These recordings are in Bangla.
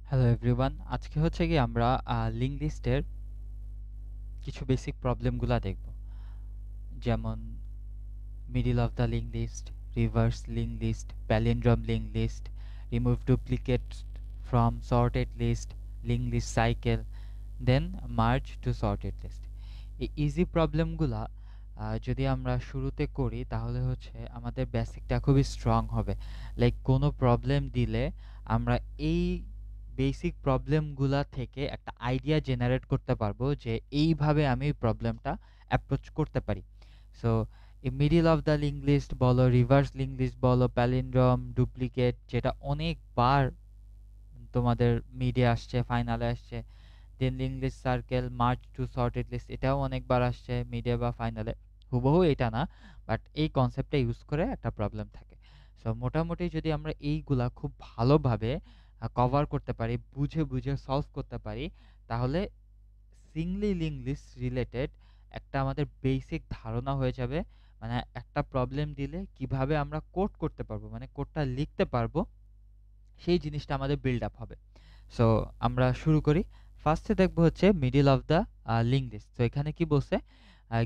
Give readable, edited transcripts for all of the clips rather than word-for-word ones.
হ্যালো এভরিওয়ান, আজকে হচ্ছে কি আমরা লিঙ্ক লিস্টের কিছু বেসিক প্রবলেমগুলা দেখব। যেমন middle of the link list, reverse link list, palindrome link list, remove duplicate from sorted list, link list cycle, then merge two sorted list. এই ইজি প্রবলেমগুলা যদি আমরা শুরুতে করি তাহলে হচ্ছে আমাদের বেসিকটা খুবই স্ট্রং হবে। লাইক কোনো প্রবলেম দিলে আমরা এই বেসিক প্রবলেমগুলা থেকে একটা আইডিয়া জেনারেট করতে পারবো যে এইভাবে আমি প্রবলেমটা অ্যাপ্রোচ করতে পারি। সো এই middle of the link list বলো, রিভার্স লিঙ্ক লিস্ট বলো, প্যালিন্ড্রোম, ডুপ্লিকেট, যেটা অনেকবার তোমাদের মিডে আসছে, ফাইনালে আসছে, then link list circle, merge two sorted list, এটাও অনেকবার আসছে মিডে বা ফাইনালে। হুবহু এটা না, বাট এই কনসেপ্টটা ইউজ করে একটা প্রবলেম থাকে। সো মোটামুটি যদি আমরা এইগুলা খুব ভালোভাবে কভার করতে পারি, বুঝে বুঝে সলভ করতে পারি, তাহলে সিঙ্গলি লিঙ্ক লিস্ট রিলেটেড একটা আমাদের বেসিক ধারণা হয়ে যাবে। মানে একটা প্রবলেম দিলে কিভাবে আমরা কোড করতে পারবো, মানে কোডটা লিখতে পারবো, সেই জিনিসটা আমাদের বিল্ড আপ হবে। সো আমরা শুরু করি। ফার্স্টে দেখবো হচ্ছে middle of the link list. তো এখানে কি বলছে,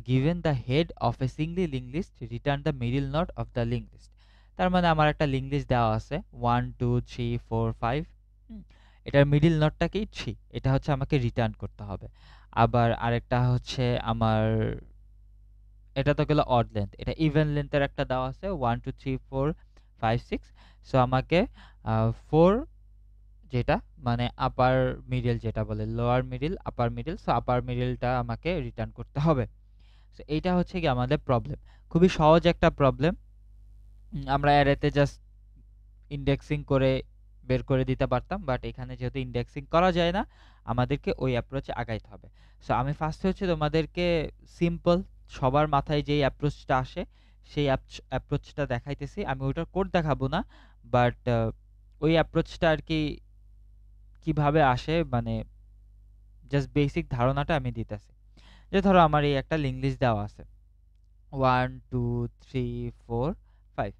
given the head of a singly link list return the middle node of the link list. তার মানে আমার একটা লিঙ্ক লিস্ট দেওয়া আছে 1 2 3 4 5। এটার মিডল নোডটা কি 3, এটা হচ্ছে আমাকে রিটার্ন করতে হবে। আবার আরেকটা হচ্ছে আমার, এটা তো গেল অড লেন্থ, এটা ইভেন লেন্থের একটা দেওয়া আছে 1 2 3 4 5 6। সো আমাকে 4, যেটা মানে আপার মিডল, যেটা বলে lower middle upper middle, so upper মিডলটা আমাকে রিটার্ন করতে হবে। সো এইটা হচ্ছে কি আমাদের প্রবলেম, খুবই সহজ একটা প্রবলেম। আমরা অ্যারেতে জাস্ট ইন্ডেক্সিং করে বের করে দিতে পারতাম, বাট এখানে যেহেতু ইন্ডেক্সিং করা যায় না, আমাদেরকে ওই অ্যাপ্রোচে আগাইতে হবে। সো আমি ফার্স্টে হচ্ছে তোমাদেরকে সিম্পল, সবার মাথায় যেই অ্যাপ্রোচটা আসে সেই অ্যাপ্রোচটা দেখাইতেছি। আমি ওইটার কোড দেখাবো না, বাট ওই অ্যাপ্রোচটা আর কি কিভাবে আসে, মানে জাস্ট বেসিক ধারণাটা আমি দিতেছি। যে ধরো আমার এই একটা লিঙ্ক লিস্ট দেওয়া আছে 1 2 3 4 5।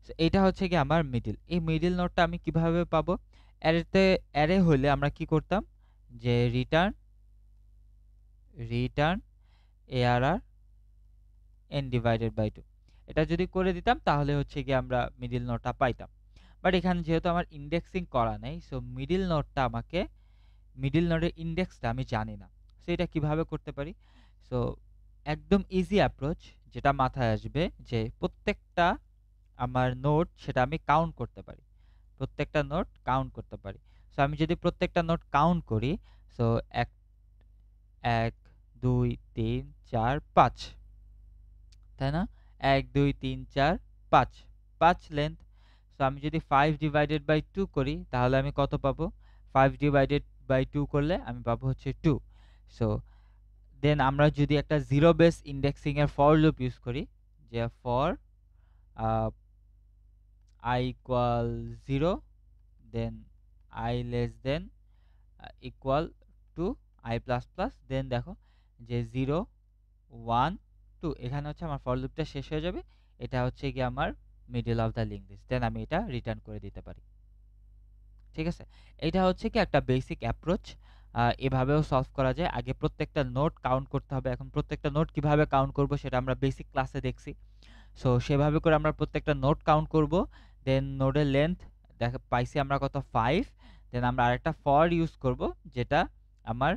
সো এটা হচ্ছে কি আমার মিডল। এই মিডল নোডটা আমি কিভাবে পাবো? অ্যারেতে, অ্যারে হলে আমরা কি করতাম, যে return return ARR n divided by 2, এটা যদি করে দিতাম তাহলে হচ্ছে কি আমরা মিডল নোডটা পাইতাম। বাট এখানে যেহেতু আমার ইন্ডেক্সিং করা নেই, সো মিডল নোডটা আমাকে, মিডল নোডের ইন্ডেক্সটা আমি জানি না। সো এটা কিভাবে করতে পারি? সো একদম ইজি অ্যাপ্রোচ যেটা মাথায় আসবে, যে প্রত্যেকটা আমার নোড সেটা আমি কাউন্ট করতে পারি, প্রত্যেকটা নোড কাউন্ট করতে পারি। সো আমি যদি প্রত্যেকটা নোড কাউন্ট করি, সো এক 1 2 3 4 5, তাই না? 1 2 3 4 5, 5 লেন্থ। সো আমি যদি 5 ডিভাইডেড বাই 2 করি তাহলে আমি কত পাবো? 5 ডিভাইডেড বাই 2 করলে আমি পাবো হচ্ছে 2। সো দেন আমরা যদি একটা জিরো বেস ইন্ডেক্সিং এর ফর লুপ ইউজ করি, যে for I equal 0, then I less than equal to I plus plus, then দেখো যে 0 1 2, এখানে হচ্ছে আমার ফর লুপটা শেষ হয়ে যাবে। এটা হচ্ছে কি আমার middle of the link list, then আমি এটা রিটার্ন করে দিতে পারি। ঠিক আছে, এটা হচ্ছে কি একটা বেসিক অ্যাপ্রোচ। এভাবেও সলভ করা যায়। আগে প্রত্যেকটা নোড কাউন্ট করতে হবে, এখন প্রত্যেকটা নোড কিভাবে কাউন্ট করব সেটা আমরা বেসিক ক্লাসে দেখছি। সো সেভাবে করে আমরা প্রত্যেকটা নোড কাউন্ট করব। দেন নোডের লেন্থ পাইছি আমরা কত 5। দেন আমরা আরেকটা ফর ইউজ করব, যেটা আমার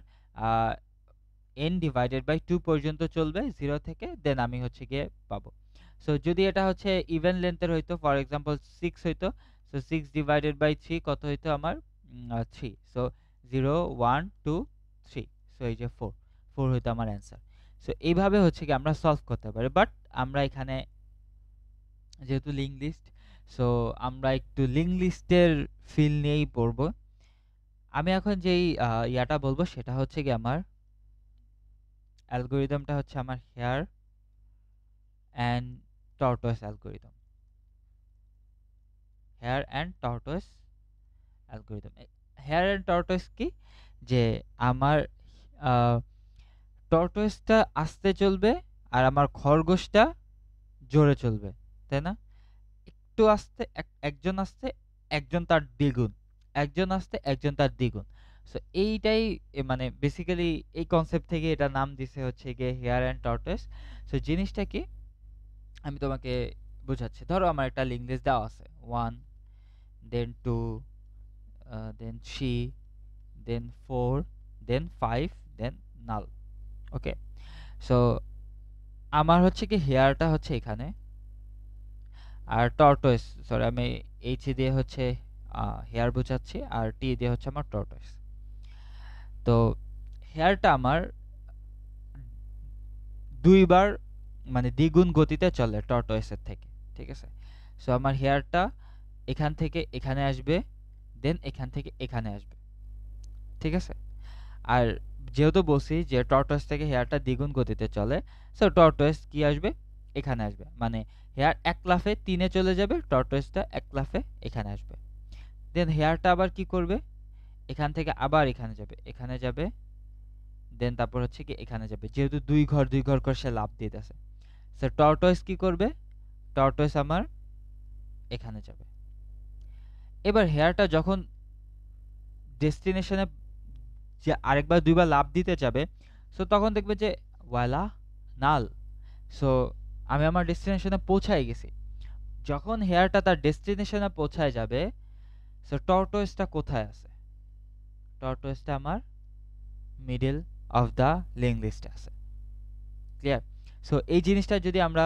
n ডিভাইডেড বাই 2 পর্যন্ত চলবে 0 থেকে, দেন আমি হচ্ছে গিয়ে পাবো। সো যদি এটা হচ্ছে ইভেন লেন্থের হইতো, ফর এক্সাম্পল 6 হইতো, সো 6 ডিভাইডেড বাই 3 কত হইতো আমার 3। সো 0 1 2 3, সো এই যে 4, 4 হইতো আমার অ্যান্সার। সো এইভাবে হচ্ছে কি আমরা সলভ করতে পারি। বাট আমরা এখানে যেহেতু লিঙ্ক লিস্ট, সো আমরা একটু লিঙ্ক লিস্টের ফিল নিয়েই পড়ব। আমি এখন যেই ইয়াটা বলবো সেটা হচ্ছে কি আমার অ্যালগোরিদমটা হচ্ছে আমার hare and tortoise algorithm. Hare and tortoise algorithm. Hare and tortoise কি, যে আমার টর্টয়েসটা আস্তে চলবে আর আমার খরগোশটা জোরে চলবে, তাই না? একটু আস্তে, একজন আস্তে, একজন তার দ্বিগুণ, একজন আসতে একজন তার দ্বিগুণ। সো এইটাই মানে বেসিক্যালি এই কনসেপ্ট থেকে এটা নাম দিছে হচ্ছে গিয়ে হেয়ার অ্যান্ড টর্টয়েস। সো জিনিসটা কি আমি তোমাকে বুঝাচ্ছি। ধরো আমার একটা লিঙ্ক লিস্ট দেওয়া আছে 1 দেন 2 দেন 3 দেন 4 দেন 5 দেন নাল। ওকে, সো আমার হচ্ছে কি হেয়ারটা হচ্ছে এখানে, আর টর্টয়েস, সরি আমি এইচ দিয়ে হচ্ছে হেয়ার বোঝাচ্ছি, আর টি দিয়ে হচ্ছে আমার টর্টয়েস। তো হেয়ারটা আমার দুইবার মানে দ্বিগুণ গতিতে চলে টর্টয়েসের থেকে, ঠিক আছে? সো আমার হেয়ারটা এখান থেকে এখানে আসবে, দেন এখান থেকে এখানে আসবে, ঠিক আছে? আর যেহেতু বলছি যে টর্টয়েস থেকে হেয়ারটা দ্বিগুণ গতিতে চলে, সো টর্টয়েস কি আসবে, এখানে আসবে, মানে হেয়ার এক লাফে 3-এ চলে যাবে, টর্টয়েসটা এক লাফে এখানে আসবে। দেন হেয়ারটা আবার কি করবে, এখান থেকে আবার এখানে যাবে, এখানে যাবে, দেন তারপর হচ্ছে কি এখানে যাবে, যেহেতু দুই ঘর করে সে লাফ দিতেছে। সো টর্টয়েস কি করবে, টর্টয়েস আমার এখানে যাবে। এবার হেয়ারটা যখন ডেস্টিনেশনে যে আরেকবার দুইবার লাফ দিতে যাবে, সো তখন দেখবে যে ওয়ালা নাল। সো আমি আমার ডেস্টিনেশনে পৌঁছায় গেছি। যখন হেয়ারটা তার ডেস্টিনেশনে পৌঁছায় যাবে, সো টর্টয়েসটা কোথায় আছে, টর্টয়েসটা আমার মিডল অফ দ্য লিঙ্ক লিস্টে আছে। ক্লিয়ার? সো এই জিনিসটা যদি আমরা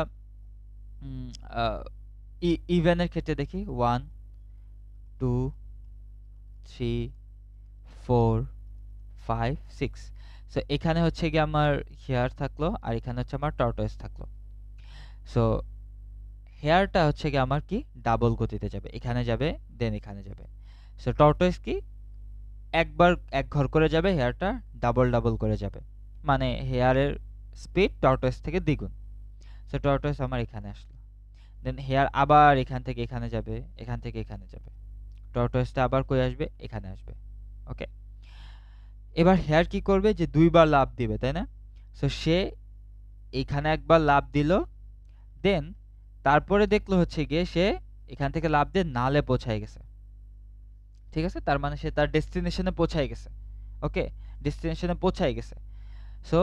ইভেনের ক্ষেত্রে দেখি 1 2 3 4 5 6, সো এখানে হচ্ছে গিয়ে আমার হেয়ার থাকলো, আর এখানে হচ্ছে আমার টর্টয়েস থাকলো। সো হেয়ারটা হচ্ছে গিয়ে আমার কি ডাবল গতিতে যাবে, এখানে যাবে দেন এখানে যাবে। সো টর্টয়েস কি একবার এক ঘর করে যাবে, হেয়ারটা ডাবল করে যাবে, মানে হেয়ারের স্পিড টর্টয়েস থেকে দ্বিগুণ। সো টর্টয়েস আমার এখানে আসলো, দেন হেয়ার আবার এখান থেকে এখানে যাবে, এখান থেকে এখানে যাবে, টর্টয়েসটা আবার কই আসবে, এখানে আসবে। ওকে, এবার হেয়ার কি করবে, যে দুইবার লাফ দিবে, তাই না? সো সে এখানে একবার লাফ দিল, দেন তারপরে দেখলো হচ্ছে গিয়ে সে এখান থেকে লাফ দিয়ে নালে পৌঁছায় গেছে, ঠিক আছে? তার মানে সে তার ডেস্টিনেশনে পৌঁছায় গেছে। ওকে, ডেস্টিনেশনে পৌঁছায় গেছে। সো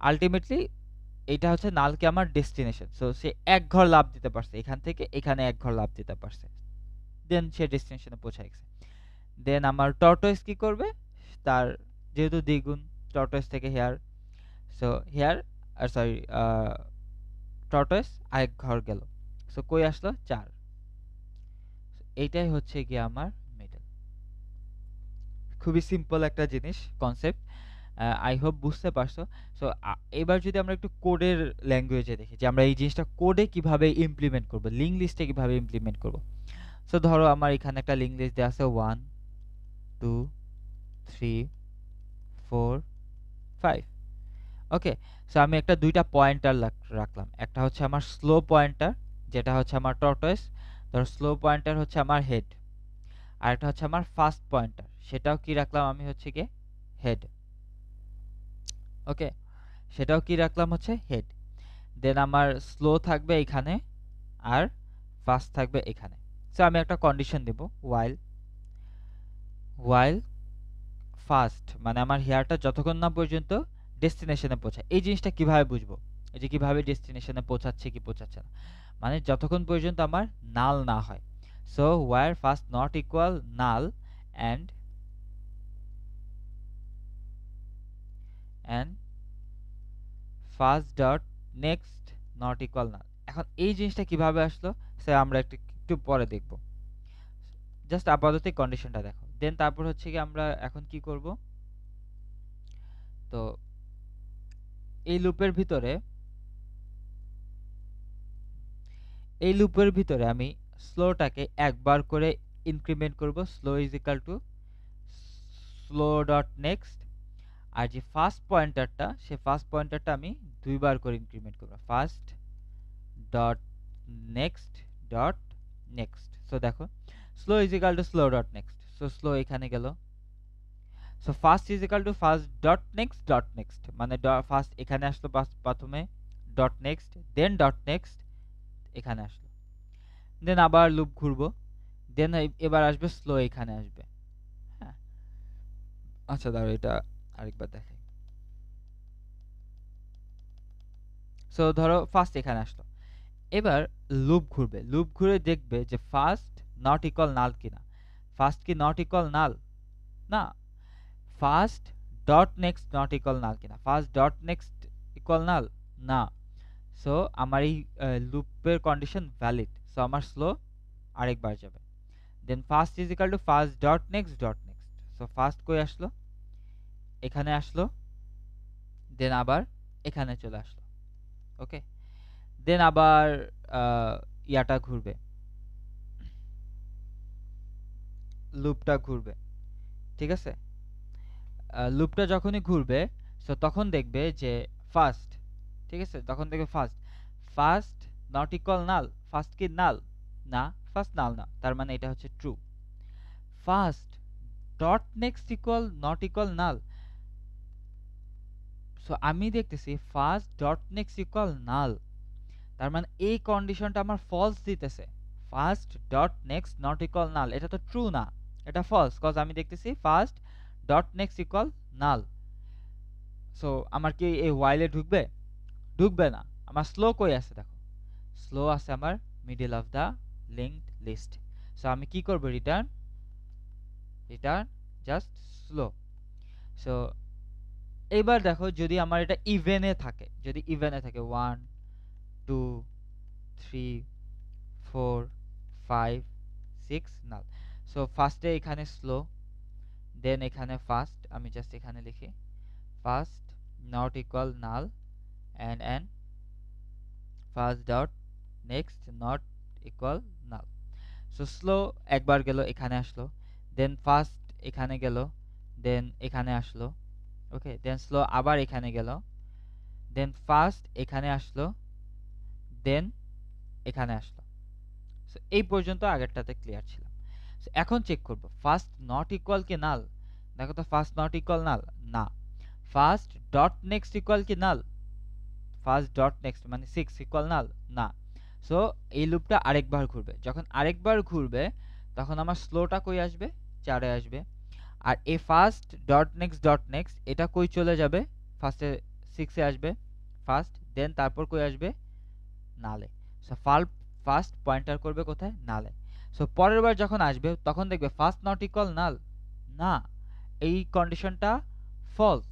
আলটিমেটলি এইটা হচ্ছে নালকে আমার ডেস্টিনেশন। সো সে এক ঘর লাফ দিতে পারছে, এখান থেকে এখানে এক ঘর লাফ দিতে পারছে, দেন সে ডেস্টিনেশনে পৌঁছায় গেছে। দেন আমার টর্টয়েস কি করবে, তার যেহেতু দ্বিগুণ টর্টয়েস থেকে হেয়ার, সো হেয়ার আর সরি টর্টয়েস আরেক ঘর গেল, সো কই আসলো 4। এইটাই হচ্ছে গিয়ে আমার মিডল। খুবই সিম্পল একটা জিনিস, কনসেপ্ট। আই হোপ বুঝতে পারছো। সো এবার যদি আমরা একটু কোডের ল্যাঙ্গুয়েজে দেখি যে আমরা এই জিনিসটা কোডে কিভাবে ইমপ্লিমেন্ট করব, লিঙ্ক লিস্টে কিভাবে ইমপ্লিমেন্ট করব। সো ধরো আমার এখানে একটা লিঙ্ক লিস্ট দেওয়া আছে 1 2 3 4 5। ওকে, সো আমি একটা দুইটা পয়েন্টার রাখলাম, একটা হচ্ছে আমার স্লো পয়েন্টার যেটা হচ্ছে আমার টর্টয়েস, ধরো স্লো পয়েন্টার হচ্ছে আমার হেড, আর একটা হচ্ছে আমার ফাস্ট পয়েন্টার, সেটাও কি রাখলাম আমি হচ্ছে গিয়ে হেড। ওকে, সেটাও কি রাখলাম হচ্ছে হেড। দেন আমার স্লো থাকবে এখানে, আর ফাস্ট থাকবে এখানে। সো আমি একটা কন্ডিশন দেব, ওয়াইল ফাস্ট, মানে আমার হেয়ারটা যতক্ষণ না পর্যন্ত ডেস্টিনেশনে পৌঁছায়। এই জিনিসটা কিভাবে বুঝবো, এই যে কিভাবে ডেস্টিনেশনে পৌঁছাচ্ছে কি পৌঁছাচ্ছে না, মানে যতক্ষণ পর্যন্ত আমার নাল না হয়। So while fast not equal null and first dot next not equal null. এখন এই জিনিসটা কিভাবে আসলো সে আমরা একটু পরে দেখব, জাস্ট আপাতত কন্ডিশনটা দেখো। দেন তারপর হচ্ছে কি আমরা এখন কি করব, তো এই লুপের ভিতরে আমি স্লোটাকে একবার করে ইনক্রিমেন্ট করব, slow is equal to slow dot next, আর যে ফার্স্ট পয়েন্টারটা সে ফার্স্ট পয়েন্টারটা আমি দুইবার করে ইনক্রিমেন্ট করব, first dot next dot next. So দেখো slow is equal to slow dot next, so slow এখানে গেল, so first is equal to first dot next, মানে ফার্স্ট এখানে আসলো প্রথমে, dot next then dot next এখানে আসলো, দেন আবার লুপ ঘুরবো, দেন এবার আসবে স্লো এখানে আসবে, আচ্ছা দাঁড়াও এটা আরেকবার দেখাই। সো ধরো ফার্স্ট এখানে আসলো, এবার লুপ ঘুরবে, লুপ ঘুরে দেখবে যে ফার্স্ট নট ইকুয়াল নাল কিনা। ফার্স্ট কি নট ইকুয়াল নাল? না। First dot next not equal null কিনা? First dot next equal null না। সো আমার এই লুপের কন্ডিশন ভ্যালিড, সো আমার স্লো আরেকবার যাবে। Then first is equal to first dot next dot next. So first কই আসলো? এখানে আসলো, দেন আবার এখানে চলে আসলো। ওকে, দেন আবার ইয়াটা ঘুরবে, লুপটা ঘুরবে, ঠিক আছে? লুপটা যখনই ঘুরবে সো তখন দেখবে যে ফার্স্ট, ঠিক আছে, তখন দেখবে first first not equal null. First কি নাল? না, ফার্স্ট নাল না, তার মানে এটা হচ্ছে true. First dot next equal not equal null, so আমি দেখতেছি first dot next equal null, তার মানে এই কন্ডিশনটা আমার ফলস দিতেছে। First dot next not equal null, এটা তো ট্রু না, এটা ফলস, কজ আমি দেখতেছি first dot next equal null. So আমার কি এই ওয়াইলে ঢুকবে? ঢুকবে না। আমার স্লো কই আছে দেখো, স্লো আছে আমার middle of the linked list. So আমি কি করব? Return return just slow. So এবার দেখো যদি আমার এটা ইভেনে থাকে, যদি ইভেনে থাকে 1 2 3 4 5 6 নাল। সো ফার্স্টে এখানে স্লো, দেন এখানে ফার্স্ট, আমি জাস্ট এখানে লিখি first not equal null and first dot next not equal null. So slow একবার গেল, এখানে আসলো, দেন ফার্স্ট এখানে গেল, দেন এখানে আসলো, ওকে, দেন স্লো আবার এখানে গেল, দেন ফার্স্ট এখানে আসলো, দেন এখানে আসলো। সো এই পর্যন্ত আগেরটাতে ক্লিয়ার ছিলাম। সো এখন চেক করব ফার্স্ট নট ইকুয়াল কি নাল। দেখো তো ফার্স্ট নট ইকুয়াল নাল না। ফার্স্ট ডট নেক্সট ইকুয়াল কি নাল? ফার্স্ট ডট নেক্সট মানে 6 ইকুয়াল নাল না। সো এই লুপটা আরেকবার ঘুরবে, যখন আরেকবার ঘুরবে তখন আমার স্লোটা কই আসবে? 4 এ আসবে। আর এই ফার্স্ট ডট নেক্সট এটা কই চলে যাবে? ফার্স্টে 6 এ আসবে ফার্স্ট, দেন তারপর কই আসবে? নালে। সো ফার্স্ট পয়েন্টার করবে কোথায়? নালে। সো পরের বার যখন আসবে তখন দেখবে ফার্স্ট নট ইকুয়াল নাল না, এই কন্ডিশনটা ফলস,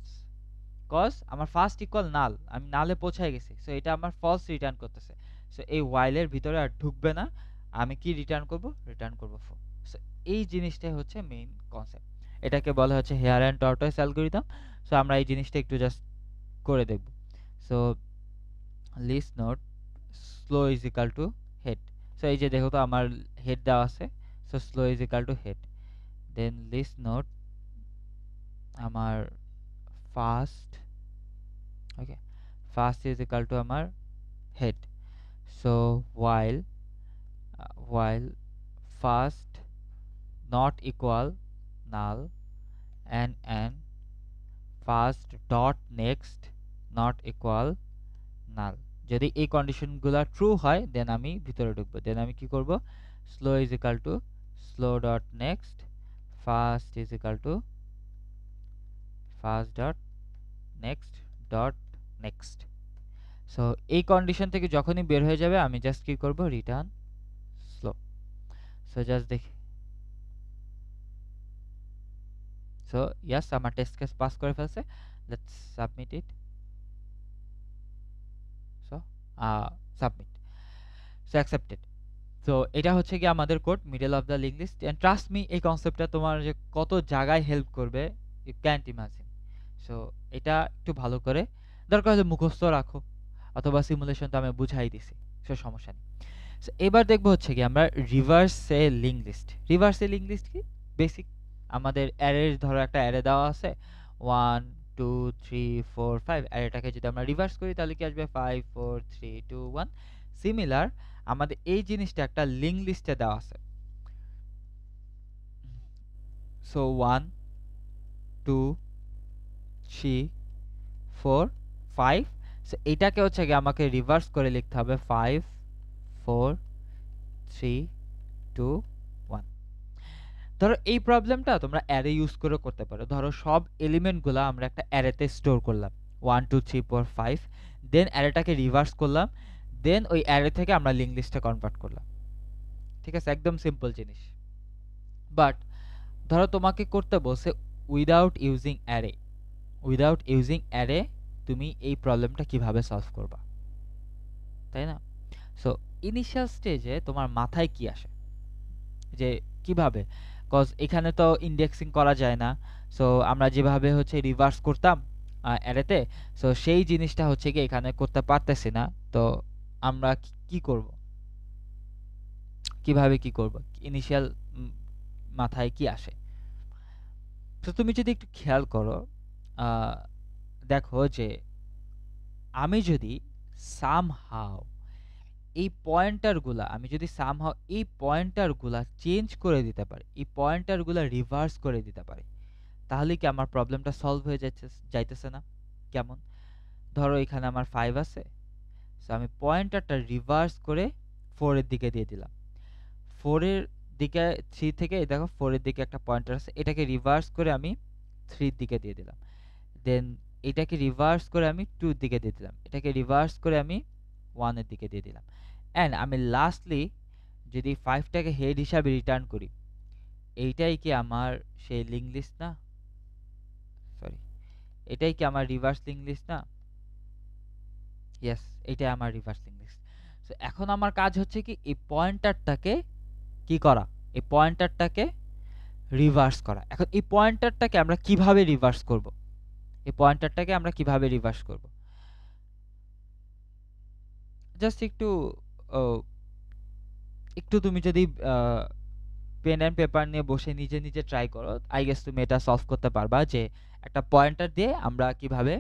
কজ আমার ফার্স্ট ইকুয়াল নাল, আমি নালে পৌঁছায় গেছি। সো এটা আমার ফলস রিটার্ন করতেছে। সো এই ওয়াইলের ভিতরে আর ঢুকবে না। আমি কি রিটার্ন করব? রিটার্ন করব ফোর। সো এই জিনিসটাই হচ্ছে মেইন কনসেপ্ট, এটাকে বলা হচ্ছে hare and tortoise algorithm. So আমরা এই জিনিসটা একটু জাস্ট করে দেখব। So list node slow is equal to head. So এই যে দেখো তো আমার হেড দেওয়া আছে, so slow is equal to head. Then list node আমার first, okay, first is equal to আমার head. So while first not equal null and first dot next not equal null, যদি এই কন্ডিশনগুলো ট্রু হয় দেন আমি ভিতরে ঢুকবো। দেন আমি কি করব? Slow is equal to slow dot next first is equal to first dot next. So এই কন্ডিশন থেকে যখনই বের হয়ে যাবে আমি জাস্ট কি করব? Return slow. সো জাস্ট দেখি, সো ইয়াস আমার টেস্ট কেস পাস করে ফেলছে। Let's submit it. So submit, so accepted. So এটা হচ্ছে কি আমাদের code middle of the link list, and trust me এই কনসেপ্টটা তোমার যে কত জায়গায় হেল্প করবে ইউ ক্যান্ট ইমাজিন। সো এটা একটু ভালো করে দরকার হলে মুখস্থ রাখো, অথবা সিমুলেশন তো আমি বুঝাই দিছি, সো সমস্যা নেই। সো এবার দেখবো হচ্ছে কি আমরা রিভার্সে লিঙ্ক লিস্ট। রিভার্সে লিঙ্ক লিস্ট কি? বেসিক আমাদের অ্যারের ধরো একটা অ্যারে দেওয়া আছে 1 2 3 4 5, অ্যারেটাকে যদি আমরা রিভার্স করি তাহলে কি আসবে? 5 4 3 2 1। সিমিলার আমাদের এই জিনিসটা একটা লিঙ্ক লিস্টে দেওয়া আছে। সো 1 2 3 4 5। সো এটাকে হচ্ছে কি আমাকে রিভার্স করে লিখতে হবে 5 4 3 2 1। ধরো এই প্রবলেমটা তোমরা অ্যারে ইউজ করে করতে পারো। ধরো সব এলিমেন্টগুলো আমরা একটা অ্যারেতে স্টোর করলাম 1 2 3 4 5, দেন অ্যারেটাকে রিভার্স করলাম, দেন ওই অ্যারে থেকে আমরা লিঙ্ক লিস্টে কনভার্ট করলাম। ঠিক আছে, একদম সিম্পল জিনিস। বাট ধরো তোমাকে করতে বলছে without using array. Without using array তুমি এই প্রবলেমটা কিভাবে সলভ করবা, তাই না? সো ইনিশিয়াল স্টেজে তোমার মাথায় কি আসে যে কিভাবে, কজ এখানে তো ইন্ডেক্সিং করা যায় না। সো আমরা যেভাবে হচ্ছে রিভার্স করতাম অ্যারেতে, সো সেই জিনিসটা হচ্ছে কি এখানে করতে পারতেছি না। তো আমরা কি করব, কিভাবে কি করব, ইনিশিয়াল মাথায় কি আসে? তো তুমি যদি একটু খেয়াল করো, দেখো যে আমি যদি সামহাও এই পয়েন্টারগুলা এই পয়েন্টারগুলা চেঞ্জ করে দিতে পারি, এই পয়েন্টারগুলা রিভার্স করে দিতে পারি, তাহলে কি আমার প্রবলেমটা সলভ হয়ে যাইতেছে না? কেমন? ধরো এখানে আমার 5 আছে, সো আমি পয়েন্টারটা রিভার্স করে 4 এর দিকে দিয়ে দিলাম। 4 এর দিকে 3 থেকে এই দেখো 4 এর দিকে একটা পয়েন্টার আছে, এটাকে রিভার্স করে আমি 3 এর দিকে দিয়ে দিলাম। দেন এটাকে রিভার্স করে আমি 2 এর দিকে দিয়ে দিলাম, এটাকে রিভার্স করে আমি 1 এর দিকে দিয়ে দিলাম। অ্যান্ড আমি লাস্টলি যদি 5টাকে হেড হিসাবে রিটার্ন করি, এইটাই কি আমার সেই লিঙ্ক লিস্ট না? সরি, এটাই কি আমার রিভার্স লিঙ্ক লিস্ট না? ইয়েস, এটাই আমার রিভার্স লিঙ্ক লিস্ট। সো এখন আমার কাজ হচ্ছে কি এই পয়েন্টারটাকে কি করা, এই পয়েন্টারটাকে রিভার্স করা। এখন এই পয়েন্টারটাকে আমরা কিভাবে রিভার্স করব, এই পয়েন্টারটাকে আমরা কিভাবে রিভার্স করব? জাস্ট একটু একটু তুমি যদি পেন অ্যান্ড পেপার নিয়ে বসে নিজে নিজে ট্রাই করো, আই গেস তুমি এটা সলভ করতে পারবা যে একটা পয়েন্টার দিয়ে আমরা কিভাবে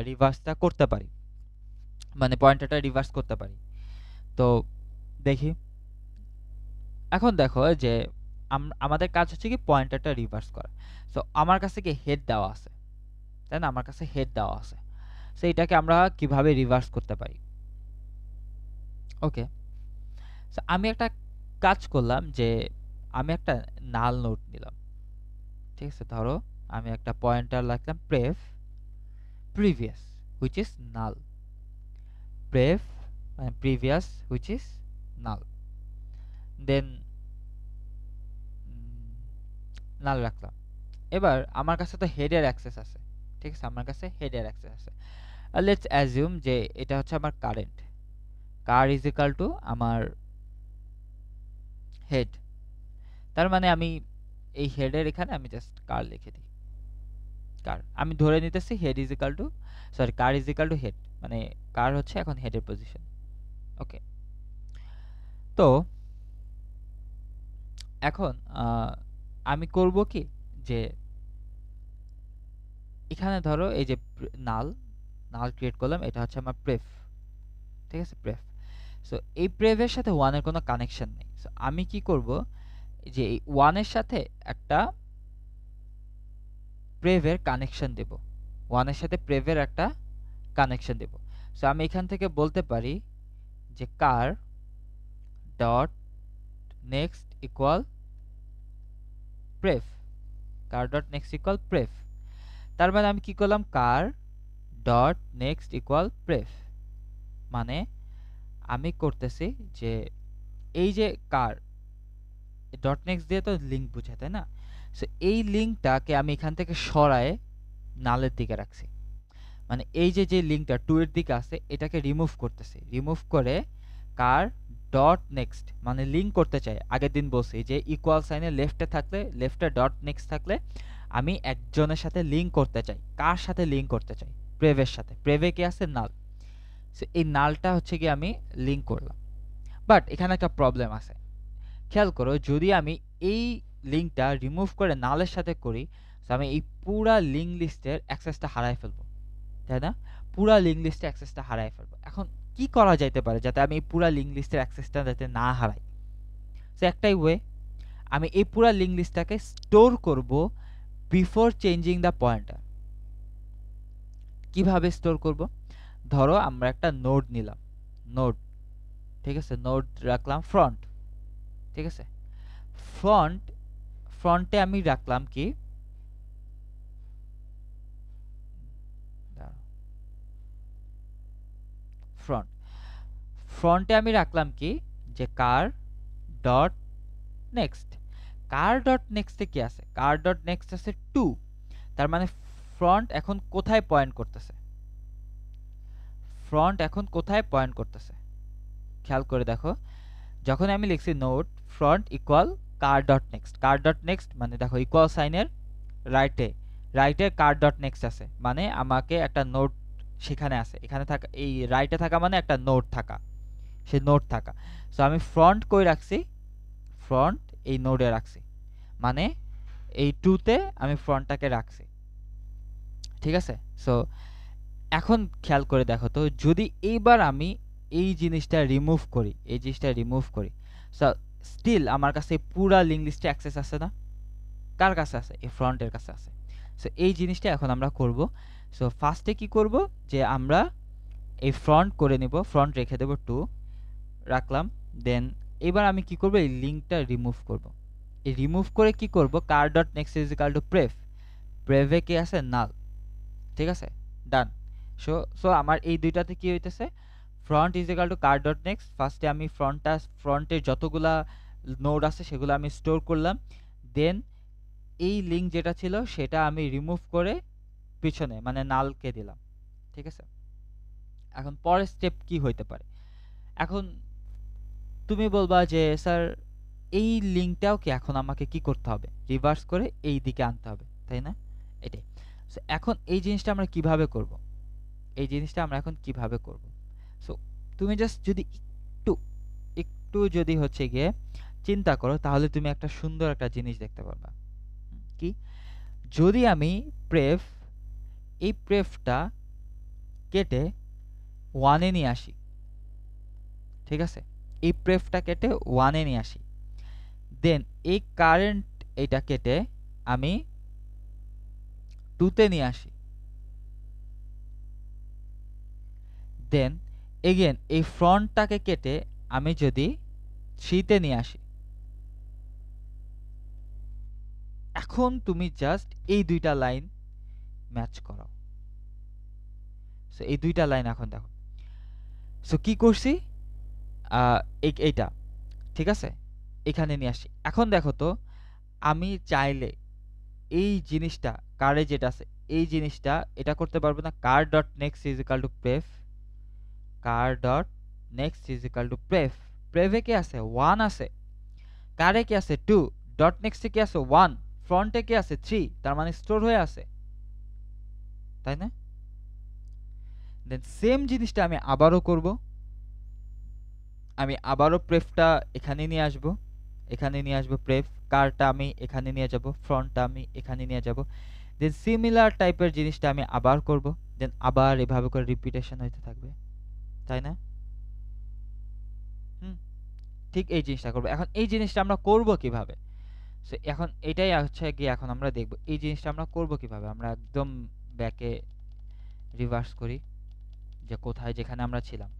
রিভার্সটা করতে পারি, মানে পয়েন্টারটা রিভার্স করতে পারি। তো দেখি, এখন দেখো যে আমাদের কাজ হচ্ছে কি পয়েন্টারটা রিভার্স করা। সো আমার কাছে কি হেড দেওয়া আছে, তাই না? আমার কাছে হেড দেওয়া আছে, সো এটাকে আমরা কিভাবে রিভার্স করতে পারি? ওকে, সো আমি একটা কাজ করলাম যে আমি একটা নাল নোট নিলাম। ঠিক আছে, ধরো আমি একটা পয়েন্টার লিখলাম previous which is null, pref মানে previous which is null, then null রাখলাম। এবার আমার কাছে তো হেডের অ্যাক্সেস আছে, ঠিক আছে, আমার কাছে হেডের অ্যাক্সেস আছে। লেটস অ্যাজিউম যে এটা হচ্ছে আমার current, car is equal to আমার হেড। তার মানে আমি এই হেডের এখানে আমি জাস্ট কার লিখে দিই। কার আমি ধরে নিতেছি head is equal to car is equal to head, মানে কার হচ্ছে এখন হেডের পজিশন। ওকে, তো এখন আমি করব কি যে এখানে ধরো এই যে নাল ক্রিয়েট করলাম, এটা হচ্ছে আমার প্রেফ। ঠিক আছে, প্রেফ। সো এই প্রেফের সাথে 1 এর কোনো কানেকশন নেই। সো আমি কি করব যে এই 1 এর সাথে একটা প্রেভের কানেকশন দেব, 1 এর সাথে প্রেভের একটা কানেকশন দেব। সো আমি এখান থেকে বলতে পারি যে কার ডট নেক্সট ইকুয়াল প্রেফ, কার ডট নেক্সট ইকুয়াল প্রেফ। তার মানে আমি কি করলাম, কার ডট নেক্সট ইকুয়াল প্রেফ, মানে আমি করতেছি যে এই যে কার ডট নেক্সট দিয়ে তো লিঙ্ক বুঝায়, তাই না? সো এই লিঙ্কটাকে আমি এখান থেকে সরায়ে নালের দিকে রাখছি, মানে এই যে যে লিঙ্কটা 2 এর দিকে আছে এটাকে রিমুভ করতেছি, রিমুভ করে কার ডট নেক্সট মানে লিঙ্ক করতে চাই। আগের দিন বলছি যে ইকুয়াল সাইনের লেফটে থাকলে, লেফটে ডট নেক্সট থাকলে আমি একজনের সাথে লিঙ্ক করতে চাই। কার সাথে লিঙ্ক করতে চাই? প্রেভের সাথে। প্রেভে কি আছে? নাল। সো এই নালটা হচ্ছে কি আমি লিঙ্ক করলাম। বাট এখানে একটা প্রবলেম আছে, খেয়াল করো, যদি আমি এই লিঙ্কটা রিমুভ করে নালের সাথে করি, তো আমি এই পুরা লিঙ্ক লিস্টের অ্যাক্সেসটা হারাই ফেলবো, তাই না? পুরা লিঙ্ক লিস্টের অ্যাক্সেসটা হারাই ফেলবো। এখন কি করা যাইতে পারে যাতে আমি এই পুরা লিঙ্ক লিস্টের অ্যাক্সেসটা যাতে না হারাই? সো একটাই ওয়ে, আমি এই পুরা লিঙ্ক লিস্টটাকে স্টোর করব বিফোর চেঞ্জিং দ্য পয়েন্টার। কিভাবে স্টোর করব? ধরো আমরা একটা নোড নিলাম, নোড, ঠিক আছে, নোড রাখলাম ফ্রন্ট, ঠিক আছে, ফ্রন্ট ফ্রন্টে আমি রাখলাম কি ফ্রন্ট ফ্রন্টে আমি রাখলাম কি যে curr dot next curr dot নেক্সটে কি আছে কার ডট নেক্সট আছে 2 তার মানে ফ্রন্ট এখন কোথায় পয়েন্ট করতেছে ফ্রন্ট এখন কোথায় পয়েন্ট করতেছে খেয়াল করে দেখো যখন আমি লিখছি note front equal curr dot next মানে দেখো ইকুয়াল সাইনের রাইটে কার ডট নেক্সট আছে মানে আমাকে একটা নোট সেখানে আছে এখানে থাকা এই রাইটে থাকা মানে একটা নোট থাকা সে নোট থাকা সো আমি ফ্রন্ট কই রাখছি ফ্রন্ট এই নোডে রাখছি মানে এই 2 তে আমি ফ্রন্টটাকে রাখছি ঠিক আছে সো এখন খেয়াল করে দেখো তো যদি এইবার আমি এই জিনিসটা রিমুভ করি সো স্টিল আমার কাছে পুরা লিংক লিস্টে অ্যাক্সেস আছে না কার কাছে আছে এই ফ্রন্টের কাছে আছে সো এই জিনিসটা এখন আমরা করব সো ফার্স্টে কি করব যে আমরা এই ফ্রন্ট করে নিব ফ্রন্ট রেখে দেব 2 রাখলাম দেন এবার আমি কি করব এই লিংকটা রিমুভ করব এই রিমুভ করে কি করব curr dot next is equal to প্রেভে কি আছে নাল ঠিক আছে ডান সো আমার এই দুইটাতে কি হইতেছে front is equal to car dot next ফার্স্টে আমি ফ্রন্টের যতগুলা নোড আছে সেগুলো আমি স্টোর করলাম দেন এই লিংক যেটা ছিল সেটা আমি রিমুভ করে পিছনে মানে নালকে দিলাম ঠিক আছে এখন পরের স্টেপ কি হইতে পারে এখন তুমি বলবা যে স্যার এই লিংকটাও কি এখন আমাকে কি করতে হবে রিভার্স করে এই দিকে আনতে হবে তাই না এটাই সো এখন এই জিনিসটা আমরা কিভাবে করব সো তুমি জাস্ট যদি একটু যদি হচ্ছে গিয়ে চিন্তা করো তাহলে তুমি একটা সুন্দর একটা জিনিস দেখতে পারবা কি যদি আমি এই প্রেফটা কেটে 1 এ নিয়ে আসি ঠিক আছে এই প্রেফটা কেটে 1 এ নিয়ে আসি দেন এই কারেন্ট এটা কেটে আমি 2 তে নিয়ে আসি দেন এগেন এই ফ্রন্টটাকে কেটে আমি যদি 3 তে নিয়ে আসি এখন তুমি জাস্ট এই দুইটা লাইন ম্যাচ করো সো এই দুইটা লাইন এখন দেখো সো কি করছি এইটা ঠিক আছে এখানে নিয়ে আসি এখন দেখো তো আমি চাইলে এই জিনিসটা কারে যেটা আছে এই জিনিসটা এটা করতে পারবো না curr dot next is equal to প্রেভে কি আছে 1 আছে কারে কি আছে 2 ডট নেক্সটে কি আছে 1 ফ্রন্টে কি আছে 3 তার মানে স্টোর হয়ে আছে তাই না দেন সেম জিনিসটা আমি আবারও করব আমি আবারও প্রেফটা এখানে নিয়ে আসব প্রেফ কারটা আমি এখানে নিয়ে যাব ফ্রন্টটা আমি এখানে নিয়ে যাব দেন সিমিলার টাইপের জিনিসটা আমি আবার করব দেন আবার এভাবে করে রিপিটেশন হইতে থাকবে তাই না ঠিক এই জিনিসটা করব এখন এই জিনিসটা আমরা করব কিভাবে সো এখন এটাই হচ্ছে কি এখন আমরা দেখব এই জিনিসটা আমরা করব কিভাবে আমরা একদম ব্যাকে রিভার্স করি যে কোথায় যেখানে আমরা ছিলাম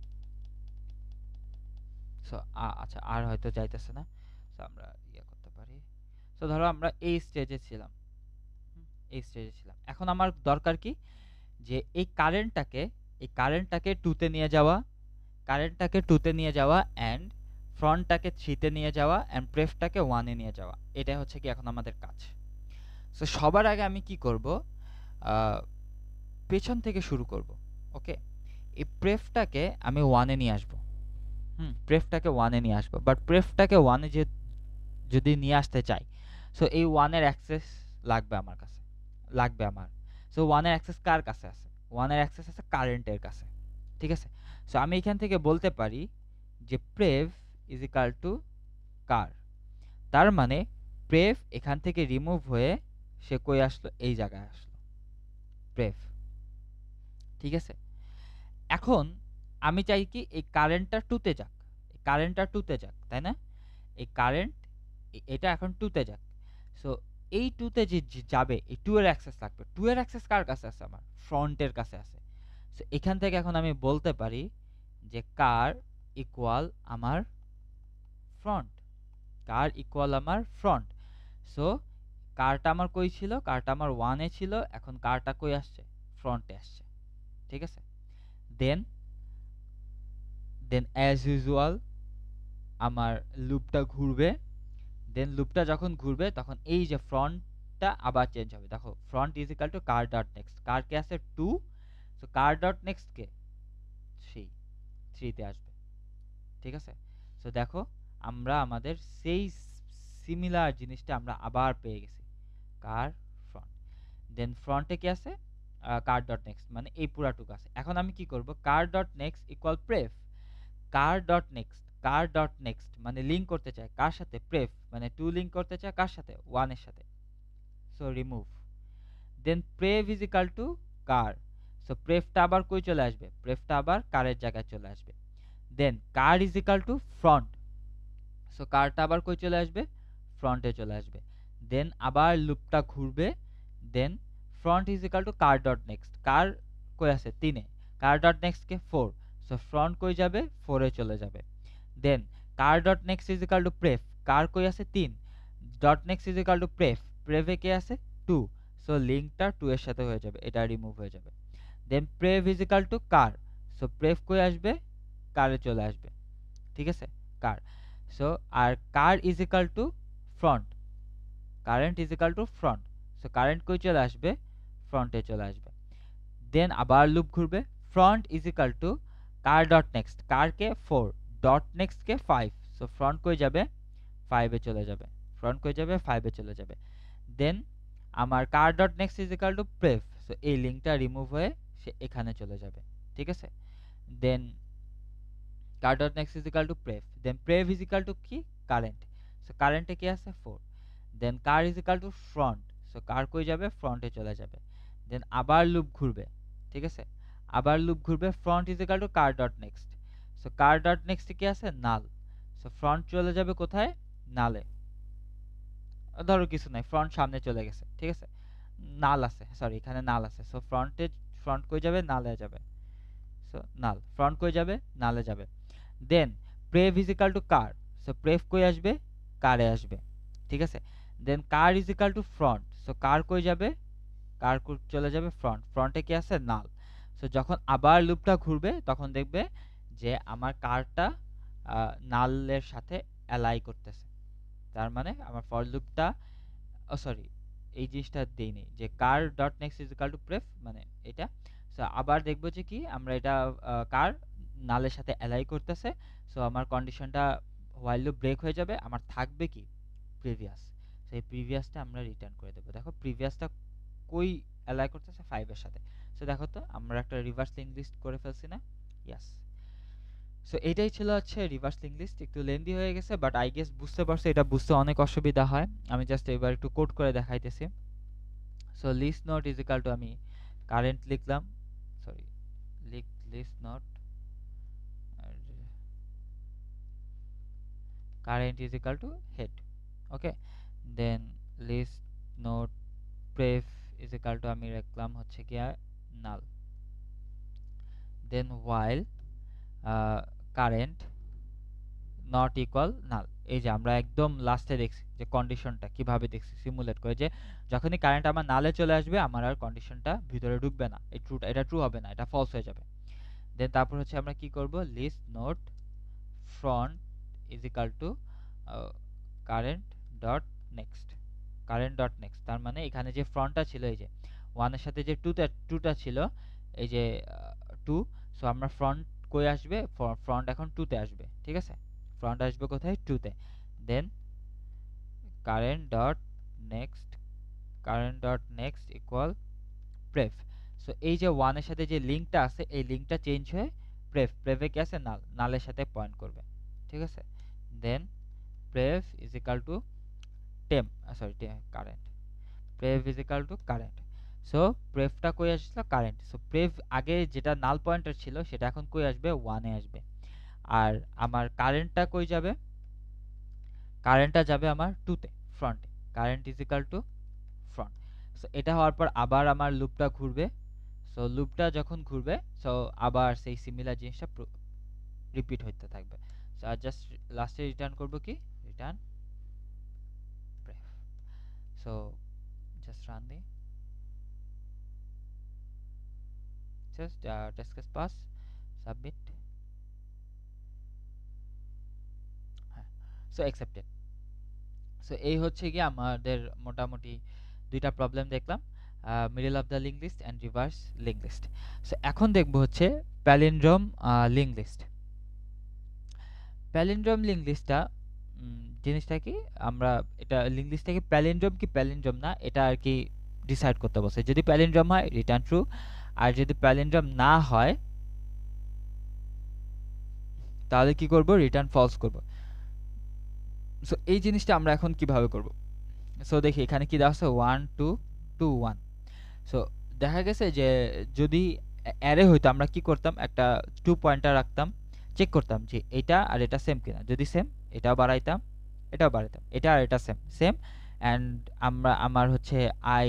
সো আচ্ছা আর হয়তো যাইতেছে না সো আমরা করতে পারি সো ধরো আমরা এই স্টেজে ছিলাম এখন আমার দরকার কি যে এই কারেন্টটাকে 2 তে নিয়ে যাওয়া এন্ড ফ্রন্টটাকে 3 তে নিয়ে যাওয়া এন্ড প্রেফটাকে 1 এ নিয়ে যাওয়া এটাই হচ্ছে কি এখন আমাদের কাজ সো সবার আগে আমি কি করব পেছন থেকে শুরু করব ওকে এই প্রেফটাকে আমি 1 এ নিয়ে আসব বাট প্রেফটাকে 1 এ যদি নিয়ে আসতে চাই সো এই 1 এর অ্যাক্সেস লাগবে আমার সো 1 এর অ্যাক্সেস কার কাছে আছে 1 এর অ্যাক্সেস আছে কারেন্টের কাছে ঠিক আছে সো আমি এখান থেকে বলতে পারি যে প্রেভ ইজ ইকুয়াল টু কার তার মানে প্রেভ এখান থেকে রিমুভ হয়ে সে কই আসলো এই জায়গায় আসলো প্রেভ ঠিক আছে এখন আমি চাই কি এই কারেন্টটা 2 তে যাক তাই না এই কারেন্ট এটা এখন 2 তে যাক সো এই 2 তে যে যাবে এই 2 এর অ্যাক্সেস লাগবে 2 এর অ্যাক্সেস কার কাছে আছে আমার ফ্রন্টের কাছে আছে সো এখান থেকে এখন আমি বলতে পারি যে কার ইকুয়াল আমার ফ্রন্ট সো কারটা আমার কই ছিল, কারটা আমার 1 এ ছিল, এখন কারটা কই আসছে, ফ্রন্টে আসছে, ঠিক আছে। দেন দেন অ্যাজ ইউজুয়াল আমার লুপটা ঘুরবে। দেন লুপটা যখন ঘুরবে তখন এই যে ফ্রন্টটা আবার চেঞ্জ হবে। দেখো front is equal to car dot next, curr কে আছে 2, সো কার ডট নেক্সট কে 3, 3 তে আসবে, ঠিক আছে। সো দেখো আমরা আমাদের সেই সিমিলার জিনিসটা আমরা আবার পেয়ে গেছি, কার ফ্রন্ট। দেন ফ্রন্টে কি আছে, কার ডট নেক্সট, মানে এই পুরাটুকু আছে। এখন আমি কি করব, কার ডট নেক্সট ইকুয়াল প্রেফ, কার dot next, curr dot next মানে লিঙ্ক করতে চায় কার সাথে, প্রেফ মানে 2 লিঙ্ক করতে চায় কার সাথে, 1 এর সাথে, so remove. Then prev is equal to curr, so প্রেফটা আবার কই চলে আসবে, প্রেফটা আবার কারের জায়গায় চলে আসবে। Then curr is equal to front, so কারটা আবার কই চলে আসবে, ফ্রন্টে চলে আসবে। দেন আবার লুপটা ঘুরবে। Then front is equal to car dot next, curr কই আছে 3 এ, কার ডট নেক্সট কে 4, সো ফ্রন্ট কই যাবে, 4 এ চলে যাবে। Then curr dot next is equal to prev, curr কই আছে 3, dot next is equal to prev, প্রেফে কে আছে 2, সো লিঙ্কটা 2 এর সাথে হয়ে যাবে, এটা রিমুভ হয়ে যাবে। Then prev is equal to curr, so prev কই আসবে, কারে চলে আসবে, ঠিক আছে, কার। সো আর curr is equal to front, current is equal to front, so current কই চলে আসবে, ফ্রন্টে চলে আসবে। দেন আবার লুপ ঘুরবে, front is equal to car dot next, curr K 4, dot next K 5, so front কই যাবে, 5 এ চলে যাবে, ফ্রন্ট কই যাবে, 5 এ চলে যাবে। দেন আমার curr dot next is equal to prev, so এই লিঙ্কটা রিমুভ হয়ে সে এখানে চলে যাবে, ঠিক আছে। Then curr dot next is equal to prev, then prev is equal to কি, কারেন্ট, সো কারেন্টে কি আছে 4, then curr is equal to front, so curr কই যাবে, ফ্রন্টে চলে যাবে। দেন আবার লুপ ঘুরবে, ঠিক আছে, আবার লুপ ঘুরবে, front is equal to car dot next, so curr dot next কি আছে, নাল, সো ফ্রন্ট চলে যাবে কোথায়, নালে। ধরো কিছু নাই, ফ্রন্ট সামনে চলে গেছে, ঠিক আছে, নাল আছে, সরি এখানে নাল আছে, সো ফ্রন্ট কই যাবে, নালে যাবে, সো নাল, ফ্রন্ট কই যাবে, নালে যাবে। Then prev is equal to curr, so prev কই আসবে, কারে আসবে, ঠিক আছে। Then curr is equal to front, so curr কই যাবে, কার চলে যাবে ফ্রন্ট, ফ্রন্টে কি আছে, নাল। সো যখন আবার লুপটা ঘুরবে তখন দেখবে যে আমার কারটা নালের সাথে অ্যালাই করতেছে, তার মানে আমার ফর লুপটা, ও সরি এই জিনিসটা দেই নেই যে curr dot next is equal to prev মানে এটা। সো আবার দেখবো যে কি আমরা এটা কার নালের সাথে অ্যালাই করতেছে, সো আমার কন্ডিশনটা হোয়াইল লুপ ব্রেক হয়ে যাবে, আমার থাকবে কি প্রিভিয়াস, সেই প্রিভিয়াসটা আমরা রিটার্ন করে দেবো। দেখো প্রিভিয়াসটা কই অ্যালাই করতেছে, 5 এর সাথে। সো দেখো তো আমরা একটা রিভার্স লিঙ্ক লিস্ট করে ফেলছি না, ইয়াস। সো এটাই ছিল হচ্ছে রিভার্স লিঙ্ক লিস্ট, একটু লেন্দি হয়ে গেছে বাট আই গেস বুঝতে পারছো, এটা বুঝতে অনেক অসুবিধা হয়, আমি জাস্ট এবার একটু কোড করে দেখাইতেছি। So list node is equal to আমি কারেন্ট লিখলাম, sorry list node current is equal to head, okay. Then list node prev is equal to আমি রাখলাম হচ্ছে কি null. Then while current not equal null, এই যে আমরা একদম লাস্টে দেখছি যে কন্ডিশনটা কিভাবে দেখছি সিমুলেট করে, যে যখনই কারেন্ট আমার নালে চলে আসবে আমার আর কন্ডিশনটা ভিতরে ঢুকবে না, এই ট্রুটা, এটা ট্রু হবে না, এটা ফলস হয়ে যাবে। দেন তারপর হচ্ছে আমরা কি করব, list node front is equal to current dot next, current dot next, তার মানে এখানে যে ফ্রন্টটা ছিল, এই যে 1 এর সাথে যে 2টা ছিল, এই যে 2, সো আমরা ফ্রন্ট কই আসবে, ফ্রন্ট এখন 2 তে আসবে, ঠিক আছে, ফ্রন্ট আসবে কোথায়, 2 তে। Then current dot next, current dot next equal prev, so এই যে 1 এর সাথে যে লিঙ্কটা আছে এই লিঙ্কটা চেঞ্জ হয়ে প্রেফ, প্রেফে কি আছে, নাল, নালের সাথে পয়েন্ট করবে, ঠিক আছে। Then prev is equal to temp, sorry current, prev is equal to current, so প্রেভটা কই আসলো, কারেন্ট, সো প্রেভ আগে যেটা নাল পয়েন্টার ছিল সেটা এখন কই আসবে, 1 এ আসবে। আর আমার কারেন্টটা কই যাবে, কারেন্টটা যাবে আমার 2 তে, ফ্রন্টে, current is equal to front. So এটা হওয়ার পর আবার আমার লুপটা ঘুরবে, সো লুপটা যখন ঘুরবে সো আবার সেই সিমিলার জিনিসটা রিপিট হতে থাকবে। সো আর জাস্ট লাস্টে রিটার্ন করব কি, return prev. So just run দিই, just test case pass, submit. হ্যাঁ, সো অ্যাকসেপ্টেড। সো এই হচ্ছে কি আমাদের মোটামুটি দুইটা প্রবলেম দেখলাম, middle of the link list and reverse link list. So এখন দেখবো হচ্ছে palindrome link list. Palindrome link লিস্টটা জিনিসটা কি, আমরা এটা লিঙ্ক লিস্টটা কি প্যালিন্ড্রোম কি প্যালিন্ড্রোম না এটা আর কি ডিসাইড করতে বলছে। যদি প্যালিন্ড্রোম হয় রিটার্ন ট্রু, আর যদি প্যালিন্ড্রোম না হয় তাহলে কি করব, রিটার্ন ফলস করব। সো এই জিনিসটা আমরা এখন কিভাবে করব? সো দেখি এখানে কি দেওয়া আছে 1 2 2 1। সো দেখা গেছে যে যদি অ্যারে হইতো আমরা কি করতাম, একটা 2 পয়েন্টার রাখতাম, চেক করতাম যে এটা আর এটা সেম কিনা। যদি সেম এটাও বাড়াইতাম, এটাও বাড়াইতাম, এটা আর এটা সেম সেম। অ্যান্ড আমার হচ্ছে I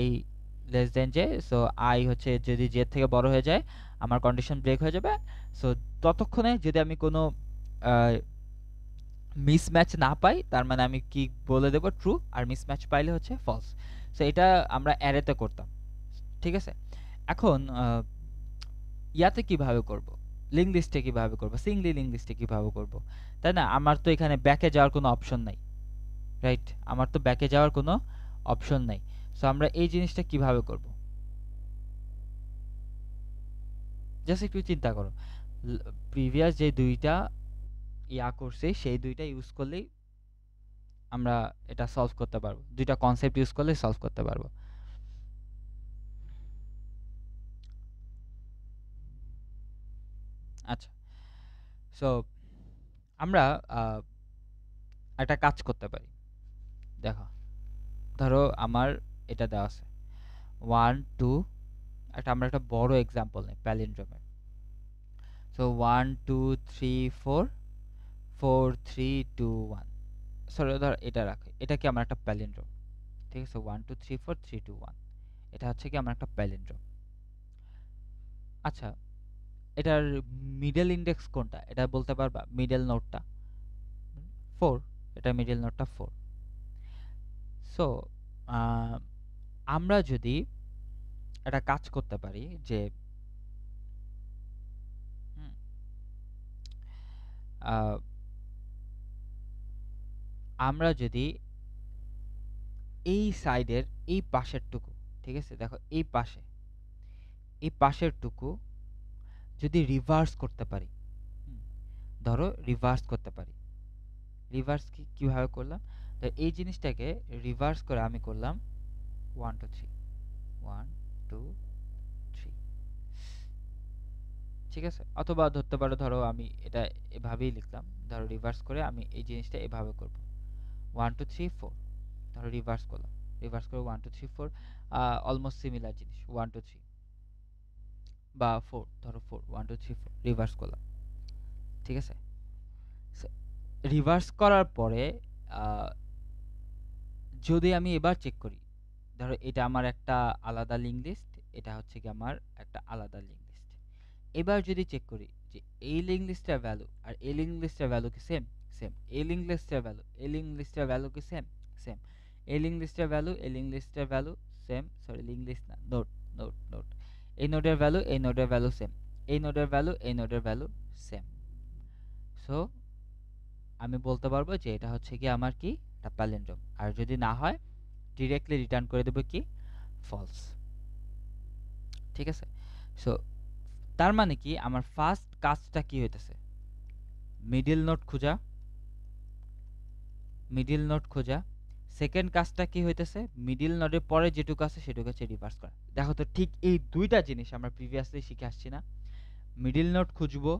less than J. So I হচ্ছে যদি জে থেকে বড় হয়ে যায় আমার কন্ডিশন ব্রেক হয়ে যাবে। সো ততক্ষণে যদি আমি কোনো মিসম্যাচ না পাই তার মানে আমি কি বলে দেব, ট্রু। আর মিসম্যাচ পাইলে হচ্ছে ফলস। সো এটা আমরা অ্যারেতে করতাম, ঠিক আছে। এখন ইয়াতে কিভাবে করব, লিঙ্ক লিস্টে কিভাবে করব, সিঙ্গলি লিঙ্ক লিস্টে কিভাবে করব, তাই না? আমার তো এখানে ব্যাকে যাওয়ার কোনো অপশন নাই, রাইট? আমার তো ব্যাকে যাওয়ার কোনো অপশন নাই। সো আমরা এই জিনিসটা কিভাবে করব, জাস্ট একটু চিন্তা করো। প্রিভিয়াস যে দুইটা ইয়া করছি সেই দুইটা ইউজ করলেই আমরা এটা সলভ করতে পারবো, দুইটা কনসেপ্ট ইউজ করলে সলভ করতে পারবো। আচ্ছা, সো আমরা একটা কাজ করতে পারি। দেখো, ধরো আমার এটা দেওয়া আছে 1 2, আমরা একটা বড় এক্সাম্পল নেই প্যালিন্ড্রোমের। সো 1 2 3 4 4 3 2 1। সরি, ধর এটা রাখি, এটা কি আমার একটা প্যালিন্ড্রোম, ঠিক আছে। 1 2 3 4 3 2 1, এটা হচ্ছে কি আমার একটা প্যালিন্ড্রোম। আচ্ছা, এটার মিডল ইন্ডেক্স কোনটা এটা বলতে পারবা? মিডল নোডটা 4, এটা মিডল নোডটা 4। সো আমরা যদি একটা কাজ করতে পারি যে হুম, আহ, আমরা যদি এই সাইডের এই পাশের টুকু, ঠিক আছে, দেখো এই পাশের টুকু যদি রিভার্স করতে পারি, ধরো রিভার্স করতে পারি। রিভার্স কিভাবে করলাম, তো এই জিনিসটাকে রিভার্স করে আমি করলাম 1 2 3 1 2 3, ঠিক আছে। অথবা ধরতে পারো, ধরো আমি এটা এভাবেই লিখলাম, ধরো রিভার্স করে আমি এই জিনিসটা এভাবে করব 1 2 3 4, ধরো রিভার্স করলাম, রিভার্স করে 1 2 3 4, অলমোস্ট সিমিলার জিনিস 1 2 3 বা 4, ধরো 4 1 2 3 4 রিভার্স করলাম, ঠিক আছে। রিভার্স করার পরে যদি আমি এবার চেক করি, ধরো এটা আমার একটা আলাদা লিঙ্ক লিস্ট, এটা হচ্ছে কি আমার একটা আলাদা লিঙ্ক লিস্ট। এবার যদি চেক করি যে এই লিঙ্ক লিস্টের ভ্যালু আর এই লিঙ্ক লিস্টের ভ্যালু কি সেম, সেম। এই লিঙ্ক লিস্টের ভ্যালু এই লিঙ্ক লিস্টের ভ্যালু কি সেম, সেম। এই লিঙ্ক লিস্টের ভ্যালু এই লিঙ্ক লিস্টের value same, sorry link list না, নোড নোড নোড। এই নোডের ভ্যালু এই নোডের ভ্যালু সেম, এই নোডের ভ্যালু এই নোডের ভ্যালু সেম। সো আমি বলতে পারবো যে এটা হচ্ছে কি আমার কি একটা প্যালিন্ড্রোম। আর যদি না হয় ডিরেক্টলি রিটার্ন করে দেবো কি ফলস, ঠিক আছে। সো তার মানে কি আমার ফার্স্ট কাজটা কি হইতেছে, মিডল নোড খোঁজা, মিডল নোড খোঁজা। সেকেন্ড কাজটা কি হইতেছে, মিডল নোডের পরে যেটুকু আছে সেটুকু হচ্ছে রিভার্স করা। দেখো তো ঠিক এই দুইটা জিনিস আমরা প্রিভিয়াসলি শিখে আসছি না। মিডল নোড খুঁজবো,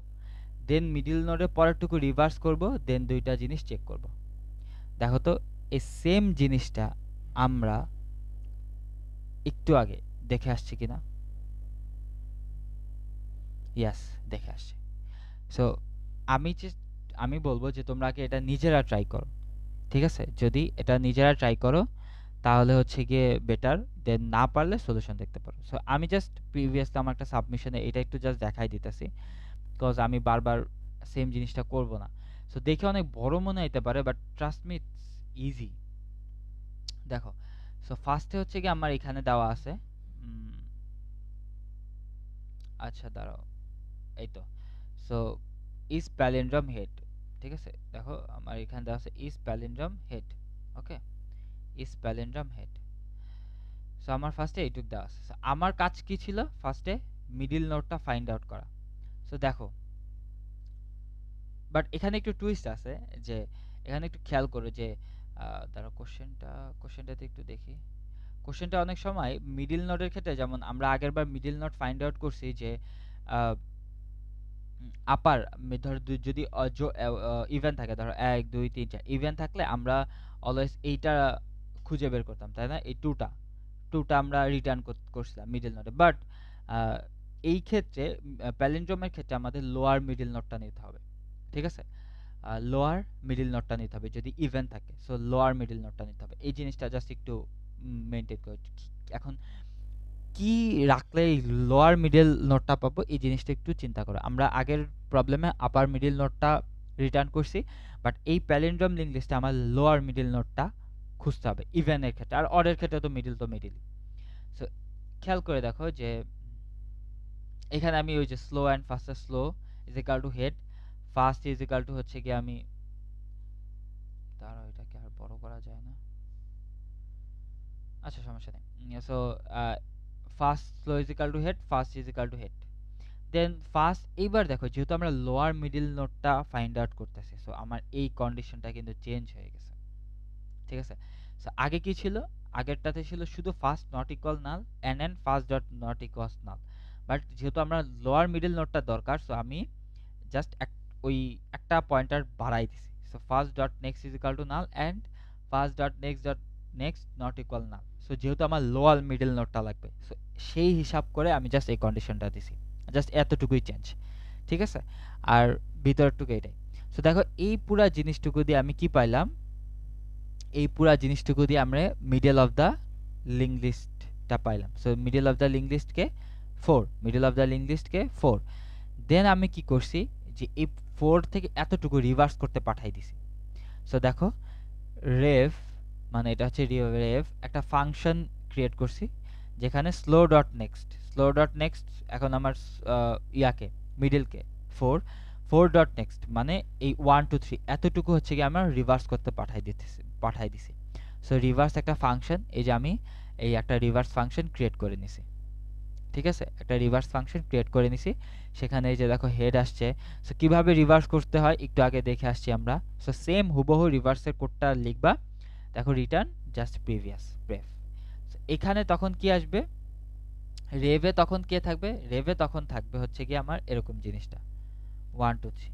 দেন মিডল নোডের পরেরটুকু রিভার্স করব, দেন দুইটা জিনিস চেক করব। দেখো তো এই সেম জিনিসটা আমরা একটু আগে দেখে আসছি কিনা? ইয়াস, দেখে আসছি। সো আমি বলবো যে তোমরা আগে এটা নিজেরা ট্রাই করো, ঠিক আছে। যদি এটা নিজেরা ট্রাই করো তাহলে হচ্ছে গিয়ে বেটার, দেন না পারলে সলিউশন দেখতে পারো। সো আমি জাস্ট প্রিভিয়াসলি আমার একটা সাবমিশনে এটা একটু জাস্ট দেখাই দিতেছি, বিকজ আমি বারবার সেম জিনিসটা করব না। সো দেখে অনেক বড় মনে হইতে পারে, but trust me it's easy. দেখো, সো ফার্স্টে হচ্ছে কি আমার এখানে দেওয়া আছে উম, আচ্ছা দাঁড়াও, এই তো। সো ইজ প্যালিন্ড্রম হেড, ঠিক আছে, দেখো আমার এখানে দেওয়া আছে is palindrome head. Okay, is palindrome head. So আমার ফার্স্টে এইটুক দেওয়া আছে। So, আমার কাজ কি ছিল ফার্স্টে? মিডিল নোটটা ফাইন্ড আউট করা। সো দেখো, বাট এখানে একটু টুইস্ট আছে, যে এখানে একটু খেয়াল করো যে দাঁড়াও, কোশ্চেনটাতে একটু দেখি। কোশ্চেনটা অনেক সময় মিডিল নোটের ক্ষেত্রে, যেমন আমরা আগেরবার মিডিল নোট ফাইন্ড আউট করছি যে আপার, ধরো যদি ইভেন থাকে, ধরো 1 2 3 4 ইভেন থাকলে আমরা অলওয়েজ এইটা খুঁজে বের করতাম, তাই না? এই টুটা আমরা রিটার্ন করছিলাম মিডল নোটে। বাট এই ক্ষেত্রে প্যালিন্ড্রোমের ক্ষেত্রে আমাদের লোয়ার মিডল নোটটা নিতে হবে, ঠিক আছে? লোয়ার মিডল নোটটা নিতে হবে যদি ইভেন থাকে। সো লোয়ার মিডল নোটটা নিতে হবে, এই জিনিসটা জাস্ট একটু মেনটেন করে। এখন কি রাখলে এই লোয়ার মিডল নোটটা পাবো, এই জিনিসটা একটু চিন্তা করো। আমরা আগের প্রবলেমে আপার মিডল নোটটা রিটার্ন করছি, বাট এই প্যালিন্ড্রোম লিঙ্ক লিস্টে আমার লোয়ার মিডল নোটটা খুঁজতে হবে ইভেনের ক্ষেত্রে। আর অডের ক্ষেত্রে তো মিডল সো খেয়াল করে দেখো যে এখানে আমি ওই যে slow and ফাস্টার, slow is equal to head, fast is equal two হচ্ছে কি আমি, দাঁড়াও এটাকে আর বড় করা যায় না, আচ্ছা সমস্যা নেই। So fast slow is equal to head, fast is equal to head. Then first, এইবার দেখো যেহেতু আমরা লোয়ার মিডল নোটটা ফাইন্ড আউট করতেছি, সো আমার এই কন্ডিশনটা কিন্তু চেঞ্জ হয়ে গেছে, ঠিক আছে? সো আগে কি ছিল? আগেরটাতে ছিল শুধু first not equal null and and first dot not equals null. But যেহেতু আমরা লোয়ার মিডল নোটটা দরকার, সো আমি জাস্ট ওই একটা পয়েন্টার বাড়াই দিছি। So first dot next is equal to null and first dot next not equal null. So যেহেতু আমার লোয়ার মিডল নোটটা লাগবে, সো সেই হিসাব করে আমি জাস্ট এই কন্ডিশনটা দিছি, জাস্ট এতটুকুই চেঞ্জ, ঠিক আছে? আর ভিতরটুকু এটাই। সো দেখো এই পুরা জিনিসটুকু দিয়ে আমি কি পাইলাম? এই পুরা জিনিসটুকু দিয়ে আমরা মিডল অফ দ্য লিঙ্ক লিস্টটা পাইলাম। So middle of the link লিস্টকে 4, মিডল অফ দ্য লিঙ্ক লিস্টকে 4। দেন আমি কি করছি যে এই 4 থেকে এতটুকু রিভার্স করতে পাঠাই দিছি। সো দেখো রেভ, মানে এটা হচ্ছে রেভ, একটা ফাংশন ক্রিয়েট করছি যেখানে স্লো ডট নেক্সট এখন আমার ইয়াকে মিডলকে 4 ডট নেক্সট মানে এই 1 2 3 এতটুকু হচ্ছে কি আমরা রিভার্স করতে পাঠাই দিছি। সো রিভার্স একটা ফাংশন, এই যে আমি এই একটা রিভার্স ফাংশন ক্রিয়েট করে নিছি, ঠিক আছে? একটা রিভার্স ফাংশন ক্রিয়েট করে নিছি, সেখানে এই যে দেখো হেড আসছে। সো কিভাবে রিভার্স করতে হয় একটু আগে দেখে আসছি আমরা। সো সেম হুবহু রিভার্সের কোডটা লিখবা, দেখো রিটার্ন জাস্ট প্রিভিয়াস ব্রেভ। এখানে তখন কি আসবে? রেভে তখন কে থাকবে? রেভে তখন থাকবে হচ্ছে কি আমার এরকম জিনিসটা 1 2 3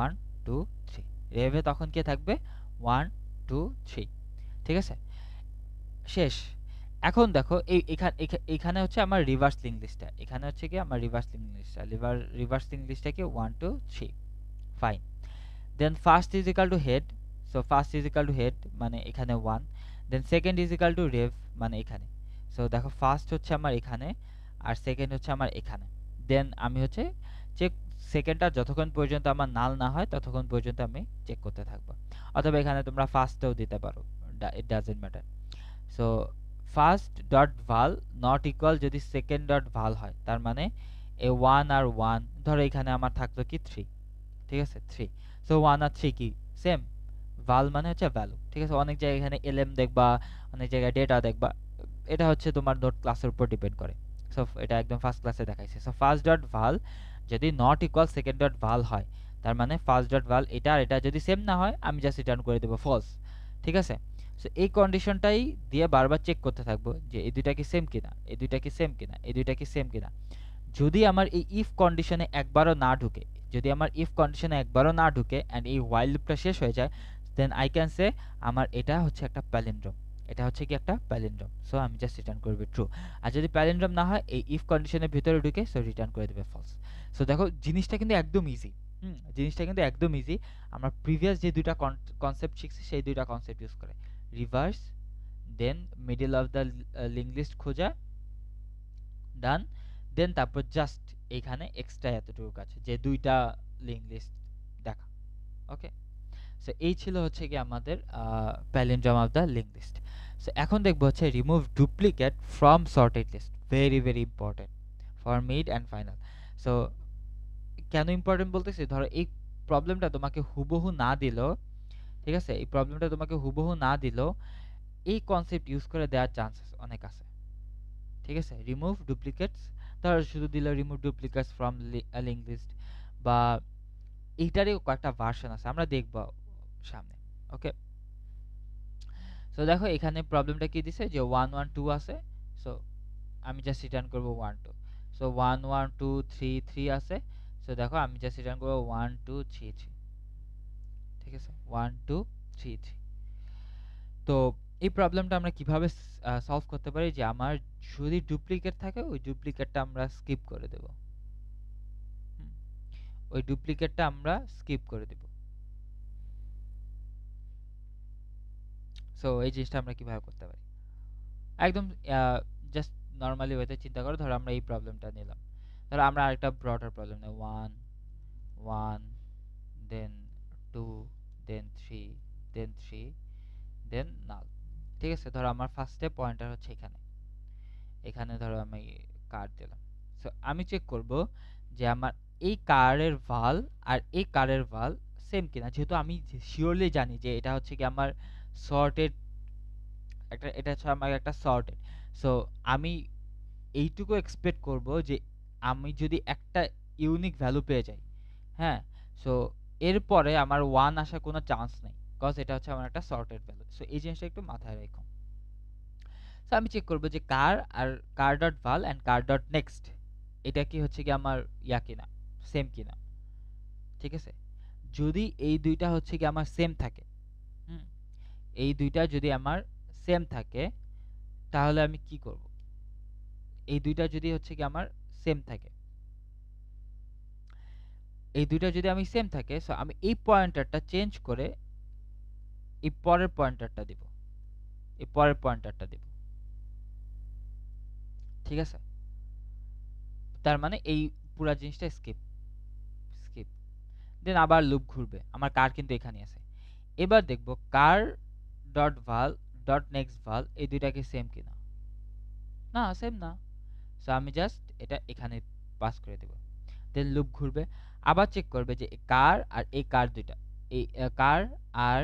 1 2 3। রেভে তখন কে থাকবে? 1 2 3, ঠিক আছে? শেষ। এখন দেখো এখানে হচ্ছে আমার রিভার্স লিঙ্ক লিস্টটা, এখানে হচ্ছে কি আমার রিভার্স লিঙ্ক লিস্টটা, রিভার্স লিঙ্ক লিস্টটা কি 1 2 3, fine. Then first is equal to head, so first is equal to head মানে এখানে 1। Then second is equal to rev মানে এখানে। সো দেখো ফার্স্ট হচ্ছে আমার এখানে আর সেকেন্ড হচ্ছে আমার এখানে। দেন আমি হচ্ছে চেক, সেকেন্ডটা যতক্ষণ পর্যন্ত আমার নাল না হয় ততক্ষণ পর্যন্ত আমি চেক করতে থাকবো, অথবা এখানে তোমরা ফার্স্টেও দিতে পারো, it doesn't matter. So first dot ভাল নট ইকুয়াল যদি সেকেন্ড ডট ভাল হয়, তার মানে এ 1 আর 1, ধরো এখানে আমার থাকলো কি 3, ঠিক আছে 3। সো 1 আর 3 কি সেম, ভাল মানে হচ্ছে ভ্যালু, ঠিক আছে? অনেক জায়গায় এখানে এলএম দেখবা, অনেক জায়গায় ডেটা দেখবা, এটা হচ্ছে তোমার নোট ক্লাসের উপর ডিপেন্ড করে। সো এটা একদম ফার্স্ট ক্লাসে দেখাইছে। সো ফার্স্ট ডট ভাল যদি নট ইকুয়াল সেকেন্ড ডট ভাল হয়, তার মানে ফার্স্ট ডট ভাল এটা আর এটা যদি সেম না হয়, আমি জাস্ট রিটার্ন করে দেবো ফলস, ঠিক আছে? সো এই কন্ডিশনটাই দিয়ে বারবার চেক করতে থাকবো যে এই দুইটা কি সেম কিনা, এই দুইটা কি সেম কিনা, এই দুইটা কি সেম কিনা। যদি আমার এই ইফ কন্ডিশনে একবারও না ঢুকে, যদি আমার ইফ কন্ডিশনে একবারও না ঢুকে অ্যান্ড এই হোয়াইল লুপটা শেষ হয়ে যায়, দেন আই ক্যান সে আমার এটা হচ্ছে একটা প্যালিন্ড্রোম, এটা হচ্ছে কি একটা প্যালিন্ড্রোম। সো আমি জাস্ট রিটার্ন করবে ট্রু। আর যদি প্যালিন্ড্রোম না হয়, এই ইফ কন্ডিশনের ভিতরে ঢুকে, সো রিটার্ন করে দেবে ফলস। সো দেখো জিনিসটা কিন্তু একদম ইজি, জিনিসটা কিন্তু একদম ইজি। আমরা প্রিভিয়াস যে দুইটা কনসেপ্ট শিখছি সেই দুইটা কনসেপ্ট ইউজ করে reverse, then middle of the link list খোঁজা, ডান। দেন তারপর জাস্ট এখানে এক্সট্রা এতটুকু আছে যে দুইটা লিঙ্ক লিস্ট দেখা। ওকে, সো এই ছিল হচ্ছে কি আমাদের palindrome of the link list. So এখন দেখবো হচ্ছে remove duplicate from sorted list, very very important for mid and final. So কেন ইম্পর্টেন্ট বলতেছি, ধরো এই প্রবলেমটা তোমাকে হুবহু না দিলেও, ঠিক আছে, এই প্রবলেমটা তোমাকে হুবহু না দিলেও এই কনসেপ্ট ইউজ করে দেওয়ার চান্সেস অনেক আছে, ঠিক আছে। রিমুভ ডুপ্লিকেটস, ধরো শুধু দিলে remove duplicates from link list, বা এইটারই কয়েকটা ভার্সন আছে, আমরা দেখব সামনে। ওকে, সো দেখো এখানে প্রবলেমটা কি দিছে যে 1 1 2 আছে। সো আমি জাস্ট রিটার্ন করব 1 2। সো 1 1 2 3 3 আছে। সো দেখো আমি জাস্ট রিটার্ন করব 1 2 3 3, ঠিক আছে, 1 2 3 3। তো এই প্রবলেমটা আমরা কিভাবে সলভ করতে পারি, যে আমার যদি ডুপ্লিকেট থাকে ওই ডুপ্লিকেটটা আমরা স্কিপ করে দেব, ওই ডুপ্লিকেটটা আমরা স্কিপ করে দেব। সো এই জিনিসটা আমরা কিভাবে করতে পারি, একদম জাস্ট নরমালি ওয়েতে চিন্তা করো। ধরো আমরা এই প্রবলেমটা নিলাম, ধরো আমরা আরেকটা ব্রডার প্রবলেম নেই, 1 1 দেন 2 দেন 3 দেন 3 দেন নাল, ঠিক আছে। ধরো আমার ফার্স্টে পয়েন্টার হচ্ছে এখানে, এখানে ধরো আমি কার দিলাম। সো আমি চেক করব যে আমার এই কারের ভাল আর এই কারের ভাল সেম কিনা, যেহেতু আমি শিওরলি জানি যে এটা হচ্ছে কি আমার সর্টেড একটা, এটা হচ্ছে আমার একটা সর্টেড। সো আমি এইটুকু এক্সপেক্ট করব যে আমি যদি একটা ইউনিক ভ্যালু পেয়ে যাই, হ্যাঁ, সো এরপরে আমার 1 আসার কোনো চান্স নেই, কজ এটা হচ্ছে আমার একটা সর্টেড ভ্যালু। সো এই জিনিসটা একটু মাথায় রেখো। সো আমি চেক করব যে কার আর কার ডট ভাল অ্যান্ড কার ডট নেক্সট, এটা কি হচ্ছে কি আমার ইয়া কিনা, সেম কিনা, ঠিক আছে। যদি এই দুইটা হচ্ছে কি আমার সেম থাকে, হুম, এই দুইটা যদি আমার সেম থাকে, তাহলে আমি কি করব, এই দুইটা যদি হচ্ছে কি আমার সেম থাকে, এই দুইটা যদি আমি সেম থাকে, সো আমি এই পয়েন্টারটা চেঞ্জ করে এই পরের পয়েন্টারটা দিব, এই পরের পয়েন্টারটা দিব, ঠিক আছে। তার মানে এই পুরা জিনিসটা স্কিপ স্কিপ। দেন আবার লুপ ঘুরবে, আমার কার কিন্তু এখানে আছে। এবার দেখব কার ডট ভাল ডট নেক্সট ভাল এই দুইটাকে সেম কিনা, না সেম না। সো আমি জাস্ট এটা এখানে পাস করে দেব। দেন লুপ ঘুরবে, আবার চেক করবে যে কার আর এই কার দুইটা, এই কার আর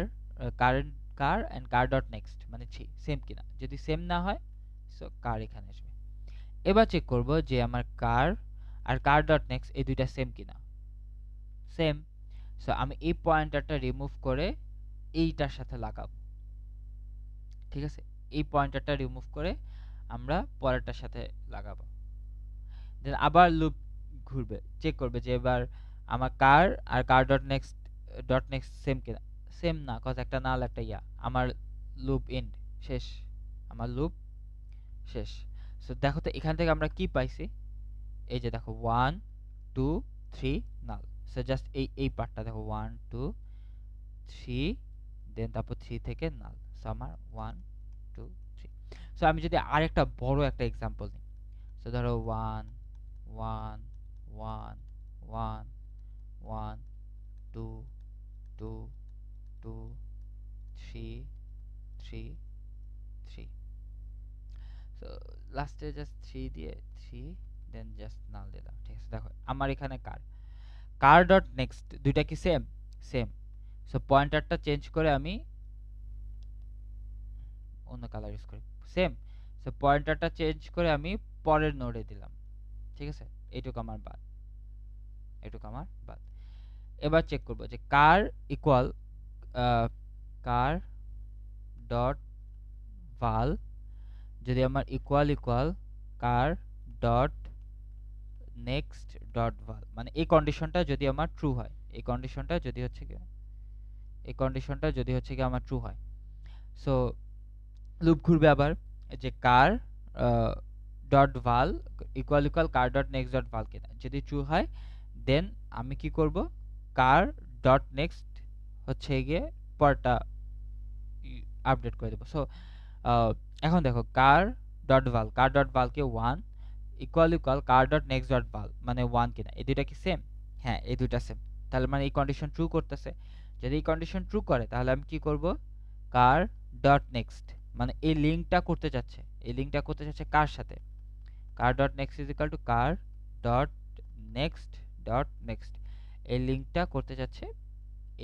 current curr and curr dot next মানে সেম কিনা, যদি সেম না হয় সো কার এখানে আসবে। এবার চেক করব যে আমার কার আর কার ডট নেক্সট এই দুইটা সেম কিনা, সেম। সো আমি এই পয়েন্টারটা রিমুভ করে এইটার সাথে লাগাবো, ঠিক আছে, এই পয়েন্টারটা রিমুভ করে আমরা পরেরটার সাথে লাগাবো। দেন আবার লুপ ঘুরবে, চেক করবে যে এবার আমার কার আর কার ডট নেক্সট সেম কিনা, সেম না, কজ একটা নাল একটা ইয়া, আমার লুপ এন্ড শেষ, আমার লুপ শেষ। সো দেখো তো এখান থেকে আমরা কি পাইছি, এই যে দেখো 1 2 3 নাল। সো জাস্ট এই পার্টটা দেখো 1 2 3 দেন তারপর 3 থেকে নাল। সো আমার 1 2 3। সো আমি যদি আরেকটা বড় একটা एग्जांपल নিই, সো ধরো 1 1 1 1 1 2 2 2 3 3 3। সো লাস্টে জাস্ট 3 দিয়ে 3 দেন জাস্ট নাল দিলাম, ঠিক আছে। দেখো আমার এখানে কার কার ডট নেক্সট দুইটা কি সেম, সেম। সো পয়েন্টারটা চেঞ্জ করে আমি অন্য কালার ইউজ করি, সেম। সো পয়েন্টারটা চেঞ্জ করে আমি পরের নোডে দিলাম, ঠিক আছে। এইটুকু আমার বাদ, এইটুকু আমার বাদ। এবার চেক করব যে কার ইকুয়াল কার ডট ভাল যদি আমার equal curr dot next dot ভাল, মানে এই কন্ডিশনটা যদি আমার ট্রু হয়, এই কন্ডিশনটা যদি হচ্ছে কি, এই কন্ডিশনটা যদি হচ্ছে কি আমার ট্রু হয়, সো লুপ ঘুরবে আবার যে কার ডট ভাল equal curr dot next dot ভাল কিনা, যদি ট্রু হয় দেন আমি কি করব, কার ডট নেক্সট হচ্ছে গিয়ে পরটা আপডেট করে দেব। সো এখন দেখো কার ডট ভাল কে 1 equal curr dot next dot ভাল মানে 1 কিনা, এই দুইটা কি সেম, হ্যাঁ এই দুইটা সেম। তাহলে মানে এই কন্ডিশন ট্রু করতেছে, যদি এই কন্ডিশন ট্রু করে তাহলে আমি কি করব, কার ডট নেক্সট মানে এই লিঙ্কটা করতে চাচ্ছে, এই লিঙ্কটা করতে চাচ্ছে কার সাথে, curr dot next is equal to car dot next dot next, এই লিঙ্কটা করতে চাচ্ছে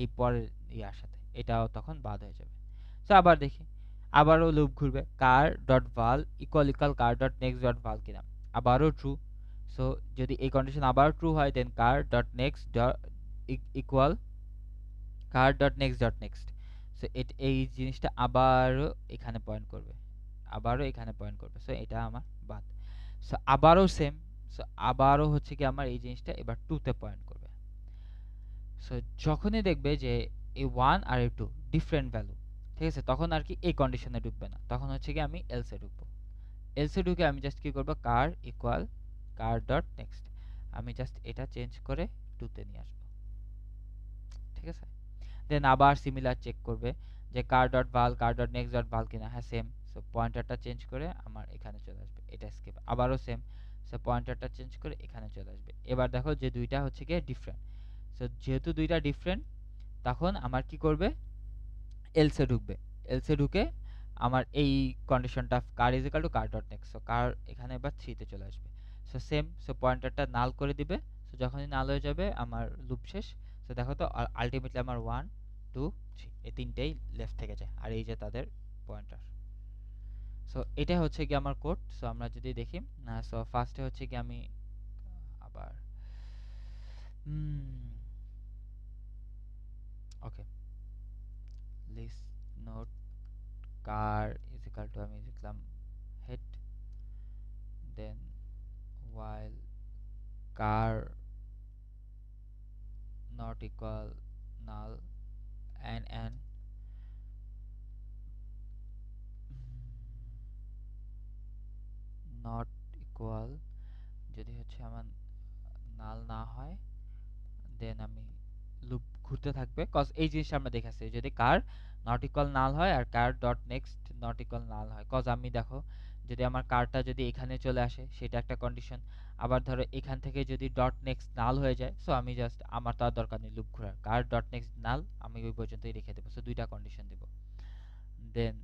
এই পরের ইয়ার সাথে, এটাও তখন বাদ হয়ে যাবে। সো আবার দেখি, আবারও লুপ ঘুরবে, কার ডট ভাল equal equal curr dot next dot ভাল কিনা, আবারও ট্রু। সো যদি এই কন্ডিশন আবার ট্রু হয় then curr dot next equal curr dot next dot next. So এই জিনিসটা আবারও এখানে পয়েন্ট করবে, আবারও এখানে পয়েন্ট করবে। সো এটা আমার বাদ। সো আবারও সেম, সো আবারও হচ্ছে কি আমার এই জিনিসটা এবার টুতে পয়েন্ট করবে। সো যখনই দেখবে যে এই ওয়ান আর এই টু ডিফারেন্ট ভ্যালু, ঠিক আছে, তখন আর কি এই কন্ডিশনে ঢুকবে না, তখন হচ্ছে কি আমি এলসে ঢুকবো। এলসে ঢুকে আমি জাস্ট কি করবো, কার ইকুয়াল কার ডট নেক্সট, আমি জাস্ট এটা চেঞ্জ করে টুতে নিয়ে আসবো, ঠিক আছে। দেন আবার সিমিলার চেক করবে যে কার ডট ভাল কার ডট নেক্সট ডট ভাল কিনা, হ্যাঁ সেম। সো পয়েন্টারটা চেঞ্জ করে আমার এখানে চলে আসবে, এটা স্কিপ, আবারও সেম। সো পয়েন্টারটা চেঞ্জ করে এখানে চলে আসবে। এবার দেখো যে দুইটা হচ্ছে গিয়ে ডিফারেন্ট। সো যেহেতু দুইটা ডিফারেন্ট, তখন আমার কি করবে, এলসে ঢুকবে। এলসে ঢুকে আমার এই কন্ডিশনটা curr is equal to car dot next, so curr এখানে এবার 3 তে চলে আসবে। সো সেম, সো পয়েন্টারটা নাল করে দিবে। সো যখনই নাল হয়ে যাবে আমার লুপ শেষ। সো দেখো তো আলটিমেটলি আমার 1 2 3 এই তিনটেই লেফট থেকে যায়, আর এই যে তাদের পয়েন্টার। সো এটা হচ্ছে কি আমার কোড। সো আমরা যদি দেখি, সো ফার্স্টে হচ্ছে কি আমি আবার okay, list node curr is equal to আমি লিখলাম head, then while car not equal null and not equal যদি হচ্ছে আমার নাল না হয়, দেন আমি লুপ ঘুরতে থাকবে, কজ এই জিনিসটা আমরা দেখেছি যদি কার নট ইকুয়াল নাল হয় আর কার ডট নেক্সট নট ইকুয়াল নাল হয়। কজ আমি দেখো যদি আমার কারটা যদি এখানে চলে আসে সেটা একটা কন্ডিশন, আবার ধরো এখান থেকে যদি ডট নেক্সট নাল হয়ে যায়, সো আমি জাস্ট আমার তো আর দরকার নেই লুপ ঘোরার, কার ডট নেক্সট নাল আমি ওই পর্যন্তই রেখে দেবো। সো দুইটা কন্ডিশন দেব। দেন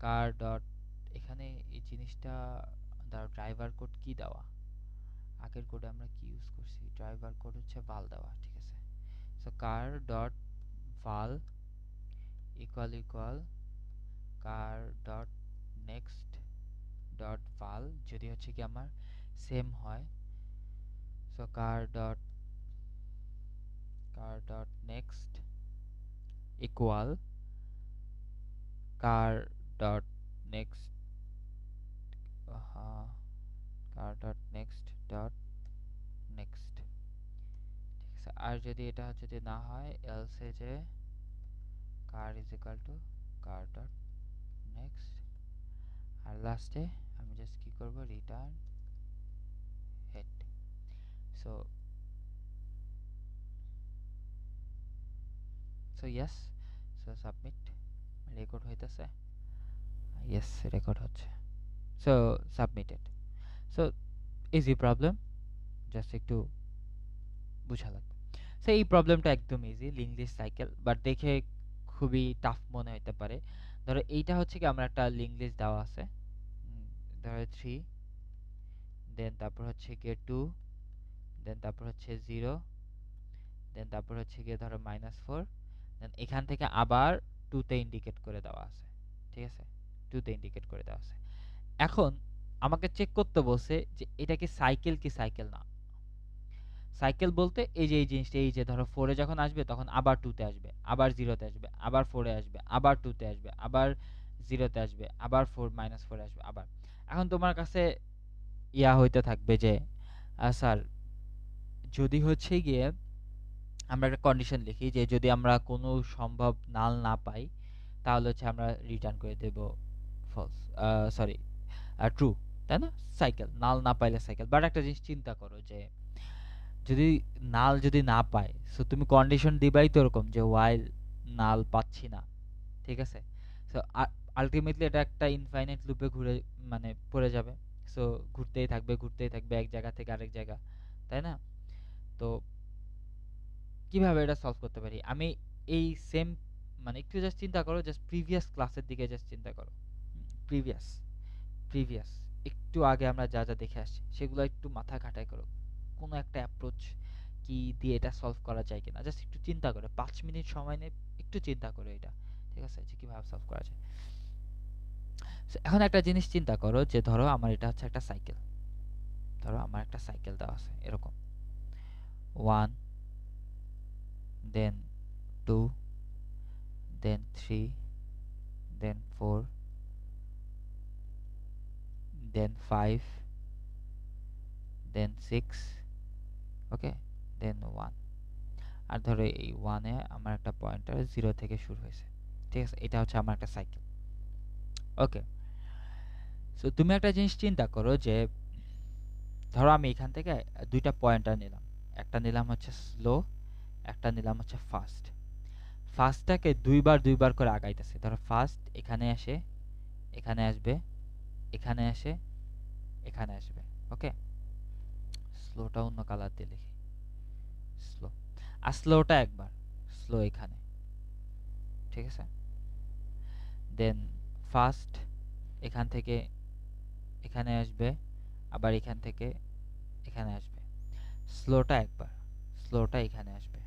কার ডট, এখানে এই জিনিসটা ধরো ড্রাইভার কোড কি দেওয়া, আগের কোডে আমরা কি ইউজ করছি, ড্রাইভার কোড হচ্ছে ভাল দেওয়া, ঠিক আছে। So curr dot val equal equal car dot next dot val যদি হচ্ছে কি আমার সেম হয়, so car dot next equal car dot next car dot next dot next, ঠিক আছে। আর যদি এটা যদি না হয় else এ যে car is equal to car dot next, আর লাস্টে আমি জাস্ট কি করব, return head. So yes, so submit, record হইতেছে, ইয়েস রেকর্ড হচ্ছে। So submitted. So easy problem, just একটু বুঝা লাগবে। সো এই প্রবলেমটা একদম easy, link list cycle, but দেখে খুবই টাফ মনে হতে পারে। ধরো এইটা হচ্ছে কি আমার একটা লিঙ্ক লিস্ট দেওয়া আছে, ধরো 3, দেন তারপর হচ্ছে গিয়ে 2, দেন তারপর হচ্ছে 0, দেন তারপর হচ্ছে গিয়ে ধরো -4, দেন এখান থেকে আবার 2 তে ইন্ডিকেট করে দেওয়া আছে, ঠিক আছে, 2 তে ইন্ডিকেট করে দেওয়া আছে। এখন আমাকে চেক করতে বলছে যে এটা কি সাইকেল না। সাইকেল বলতে এই যে এই জিনিসটা, এই যে ধরো 4 এ যখন আসবে তখন আবার 2 তে আসবে, আবার 0 তে আসবে, আবার 4 এ আসবে, আবার 2 তে আসবে, আবার 0 তে আসবে, আবার 4 -4 এ আসবে আবার। এখন তোমার কাছে ইয়া হইতে থাকবে যে স্যার যদি হচ্ছে গিয়ে আমরা একটা কন্ডিশন লিখি যে যদি আমরা কোনো সম্ভব নাল না পাই তাহলে হচ্ছে আমরা রিটার্ন করে দেব ফলস, সরি ট্রু, তাই না, সাইকেল নাল না পাইলে সাইকেল। বাট একটা জিনিস চিন্তা করো যে যদি নাল যদি না পায়, সো তুমি কন্ডিশন দিবাই তো এরকম যে ওয়াইল নাল পাচ্ছি না, ঠিক আছে। সো আলটিমেটলি এটা একটা ইনফাইনাইট লুপে ঘুরে মানে পড়ে যাবে। সো ঘুরতেই থাকবে এক জায়গা থেকে আরেক জায়গা, তাই না। তো কিভাবে এটা সলভ করতে পারি, আমি এই সেম মানে একটু জাস্ট চিন্তা করো, জাস্ট প্রিভিয়াস ক্লাসের দিকে জাস্ট চিন্তা করো। প্রিভিয়াস প্রিভিয়াস একটু আগে আমরা যা যা দেখে আসছি সেগুলো একটু মাথা খাটাই করো, কোনো একটা অ্যাপ্রোচ কি দিয়ে এটা সলভ করা যায় কিনা, জাস্ট একটু চিন্তা করে 5 মিনিট সময় নিয়ে একটু চিন্তা করো এটা, ঠিক আছে, যে কিভাবে সলভ করা যায়। So, এখন একটা জিনিস চিন্তা করো যে ধরো আমার এটা হচ্ছে একটা সাইকেল, ধরো আমার একটা সাইকেল দেওয়া আছে এরকম 1 then 2 then 3 then 4 then 5 then 6 ওকে then 1, আর ধরো এই 1 এ আমার একটা পয়েন্টার 0 থেকে শুরু হয়েছে, ঠিক আছে, এটা হচ্ছে আমার একটা সাইকেল। ওকে, সো তুমি একটা জিনিস চিন্তা করো যে ধরো আমি এখান থেকে দুইটা পয়েন্টার নিলাম, একটা নিলাম হচ্ছে স্লো, একটা নিলাম হচ্ছে ফাস্ট। ফাস্টটাকে দুইবার দুইবার করে আগাইতেছে, ধরো ফাস্ট এখানে আসে, এখানে আসবে, এখানে আসে, এখানে আসবে, ওকে। স্লোটা অন্য কালার দিয়ে লিখি, স্লো, আর স্লোটা একবার, স্লো এখানে, ঠিক আছে। দেন ফাস্ট এখান থেকে এখানে আসবে, আবার এখান থেকে এখানে আসবে, স্লোটা একবার, স্লোটা এখানে আসবে,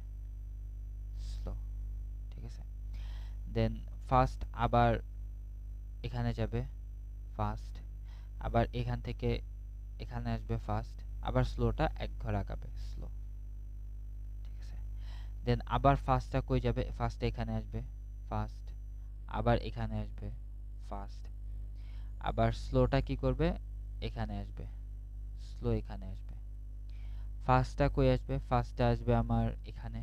স্লো, ঠিক আছে। দেন ফাস্ট আবার এখানে যাবে, ফাস্ট আবার এখান থেকে এখানে আসবে, ফাস্ট আবার স্লোটা এক ঘর আগাবে, স্লো, ঠিক আছে। দেন আবার ফাস্টটা কই যাবে, ফাস্টটা এখানে আসবে, ফাস্ট আবার এখানে আসবে, ফাস্ট আবার স্লোটা কি করবে, এখানে আসবে, স্লো এখানে আসবে। ফাস্টটা কই আসবে, ফাস্টটা আসবে আমার এখানে,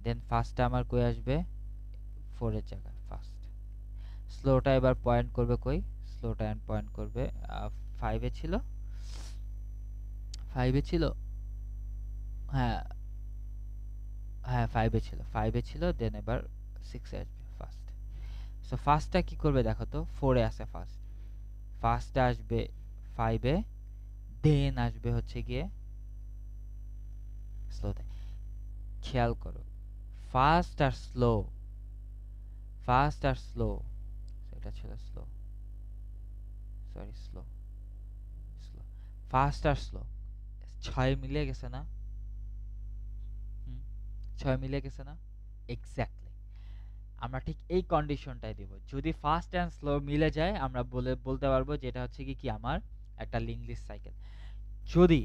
দেন ফাস্টটা আমার কই আসবে, 4 এর জায়গায় ফাস্ট। স্লোটা এবার পয়েন্ট করবে কই, স্লোটা পয়েন্ট করবে 5 এ ছিল, 5 এ ছিল, হ্যাঁ হ্যাঁ 5 এ ছিল, 5 এ ছিল, দেন এবার 6 এ আসবে ফার্স্ট। সো ফার্স্টটা কি করবে দেখো তো, 4 এ আছে ফার্স্ট, ফার্স্টটা আসবে 5 এ, দেন আসবে হচ্ছে গিয়ে স্লোতে। খেয়াল করো ফাস্ট আর স্লো, ফাস্ট আর স্লো, এটা ছিল slow, sorry slow, slow, fast আর স্লো 6 মিলে গেছে না, 6 মিলে গেছে না, এক্স্যাক্টলি। আমরা ঠিক এই কন্ডিশনটাই দিব, যদি ফাস্ট অ্যান্ড স্লো মিলে যায় আমরা বলতে পারবো যে এটা হচ্ছে কি আমার একটা লিঙ্ক লিস্ট সাইকেল। যদি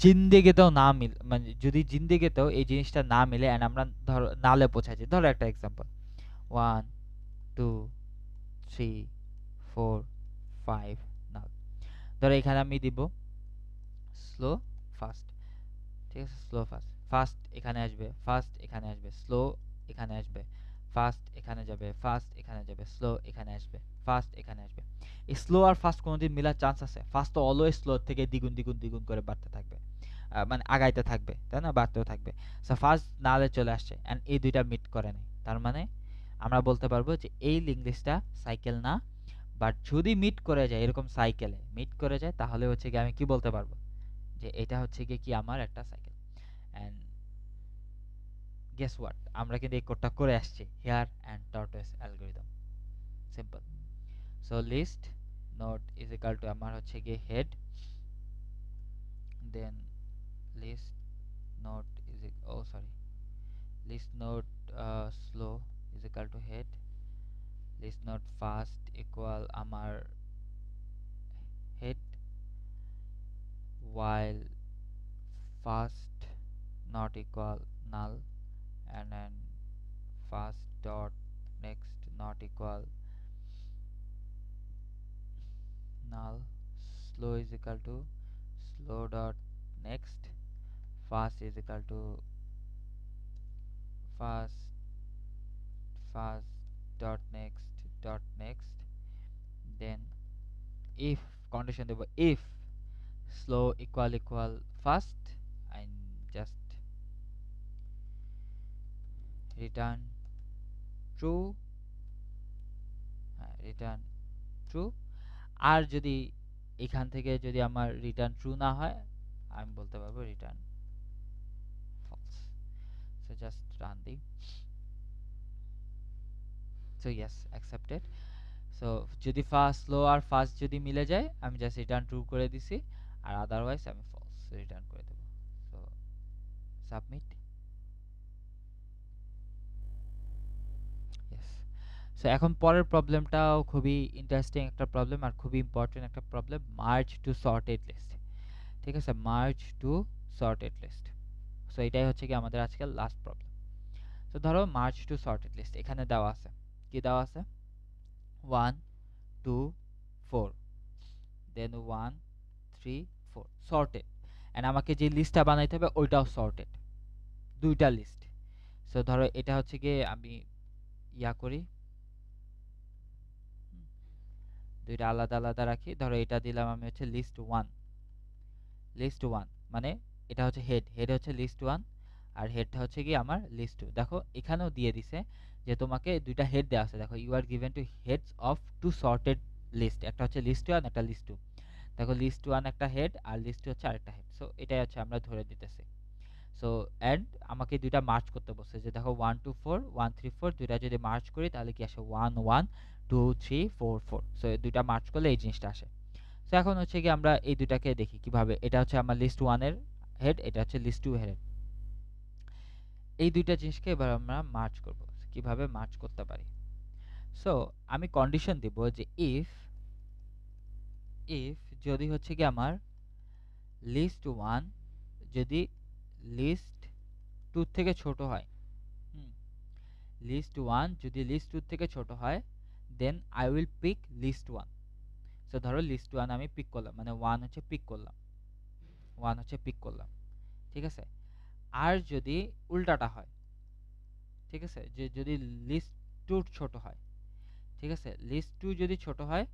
জিন্দেগিতেও না মিল, মানে যদি জিন্দেগিতেও এই জিনিসটা না মিলে এন্ড আমরা ধরো নালে পৌঁছাচ্ছি, ধরো একটা এক্সাম্পল 1 2 3 4 5 নাল, ধরো এখানে আমি দিব স্লো ফাস্ট, ঠিক আছে, স্লো ফাস্ট, ফাস্ট এখানে আসবে, ফাস্ট এখানে আসবে, স্লো এখানে আসবে, ফাস্ট এখানে যাবে, ফাস্ট এখানে যাবে, স্লো এখানে আসবে, ফাস্ট এখানে আসবে। এই স্লো আর ফাস্ট কোনোদিন মিলার চান্স আছে? ফাস্ট তো অলওয়েজ স্লো থেকে দ্বিগুণ দ্বিগুণ দ্বিগুণ করে বাড়তে থাকবে, মানে আগাইতে থাকবে, তাই না, বাড়তেও থাকবে। সো ফাস্ট নালে চলে আসছে এন্ড এই দুইটা মিট করে নাই, তার মানে আমরা বলতে পারবো যে এই লিঙ্ক লিস্টটা সাইকেল না। বাট যদি মিট করে যায়, এরকম সাইকেলে মিট করে যায়, তাহলে হচ্ছে কি আমি কি বলতে পারবো যে এটা হচ্ছে কি আমার একটা সাইকেল। অ্যান্ড গেস হোয়াট, আমরা কিন্তু এই কোডটা করে আসছি, hare and tortoise algorithm, simple. So list node is equal to আমার হচ্ছে গিয়ে head, then list node is list node slow is equal to head, list node fast equal আমার head, while fast not equal null, and then fast dot next not equal null, slow is equal to slow dot next, fast is equal to fast fast dot next, then if condition দেব, if slow equal fast, and just return true, return true। আর যদি এখান থেকে যদি আমার রিটার্ন ট্রু না হয়, আমি বলতে পারবো return false. So just run দিই, সো ইয়েস অ্যাকসেপ্টেড। সো যদি ফার্স্ট স্লো আর ফার্স্ট যদি মিলে যায় আমি জাস্ট রিটার্ন ট্রু করে দিছি, আর আদারওয়াইজ আমি ফলস রিটার্ন করে দেবো। So submit. ইয়েস। সো এখন পরের প্রবলেমটাও খুবই ইন্টারেস্টিং একটা প্রবলেম আর খুবই ইম্পর্টেন্ট একটা problem, merge two sorted list. ঠিক আছে, merge two sorted list. So এটাই হচ্ছে কি আমাদের আজকের লাস্ট প্রবলেম। সো ধরো মার্জ টু সর্টেড লিস্ট এখানে দেওয়া আছে, কি দেওয়া আছে, 1 2 4 দেন 1 3 4 সর্টেড, এন্ড আমাকে যে লিস্টটা বানাইতে হবে ওইটাও সর্টেড, দুইটা লিস্ট। সো ধরো এটা হচ্ছে গিয়ে আমি ইয়া করি, দুইটা আলাদা আলাদা রাখি। ধরো এটা দিলাম আমি হচ্ছে লিস্ট 1, লিস্ট 1 মানে এটা হচ্ছে হেড, হেড হচ্ছে লিস্ট 1 আর হেডটা হচ্ছে কি আমার লিস্ট 2। দেখো এখানেও দিয়ে দিছে যে তোমাকে দুইটা হেড দেওয়া আছে, দেখো you are given two heads of two sorted list, একটা হচ্ছে লিস্ট 1 একটা লিস্ট 2। দেখো লিস্ট 1 একটা হেড আর লিস্ট 2 হচ্ছে আরেকটা হেড। সো এটাই হচ্ছে আমরা ধরে দিতেছি। সো এন্ড আমাকে দুইটা মার্চ করতে বলছে যে দেখো 1 2 4 1 3 4 দুইটা যদি মার্চ করি তাহলে কি আসে 1 1 2 3 4 4। সো এই দুইটা মার্চ করলে এই জিনিসটা আসে। সো এখন হচ্ছে কি আমরা এই দুইটাকে দেখি কিভাবে, এটা হচ্ছে আমার লিস্ট 1 এর হেড, এটা হচ্ছে লিস্ট 2 হেড। এই দুইটা জিনিসকে এবার আমরা মার্চ করব, কিভাবে মার্চ করতে পারি। সো আমি কন্ডিশন দিব যে ইফ ইফ যদি হচ্ছে কি আমার লিস্ট 1 যদি লিস্ট 2 থেকে ছোট হয়, লিস্ট 1 যদি লিস্ট 2 থেকে ছোট হয় then I will pick list 1। So ধরো লিস্ট 1 আমি পিক করলাম, মানে 1 হচ্ছে পিক করলাম, 1 হচ্ছে পিক করলাম, ঠিক আছে। আর যদি উল্টাটা হয়, ঠিক আছে, যে যদি লিস্ট 2 ছোট হয়, ঠিক আছে, লিস্ট 2 যদি ছোট হয়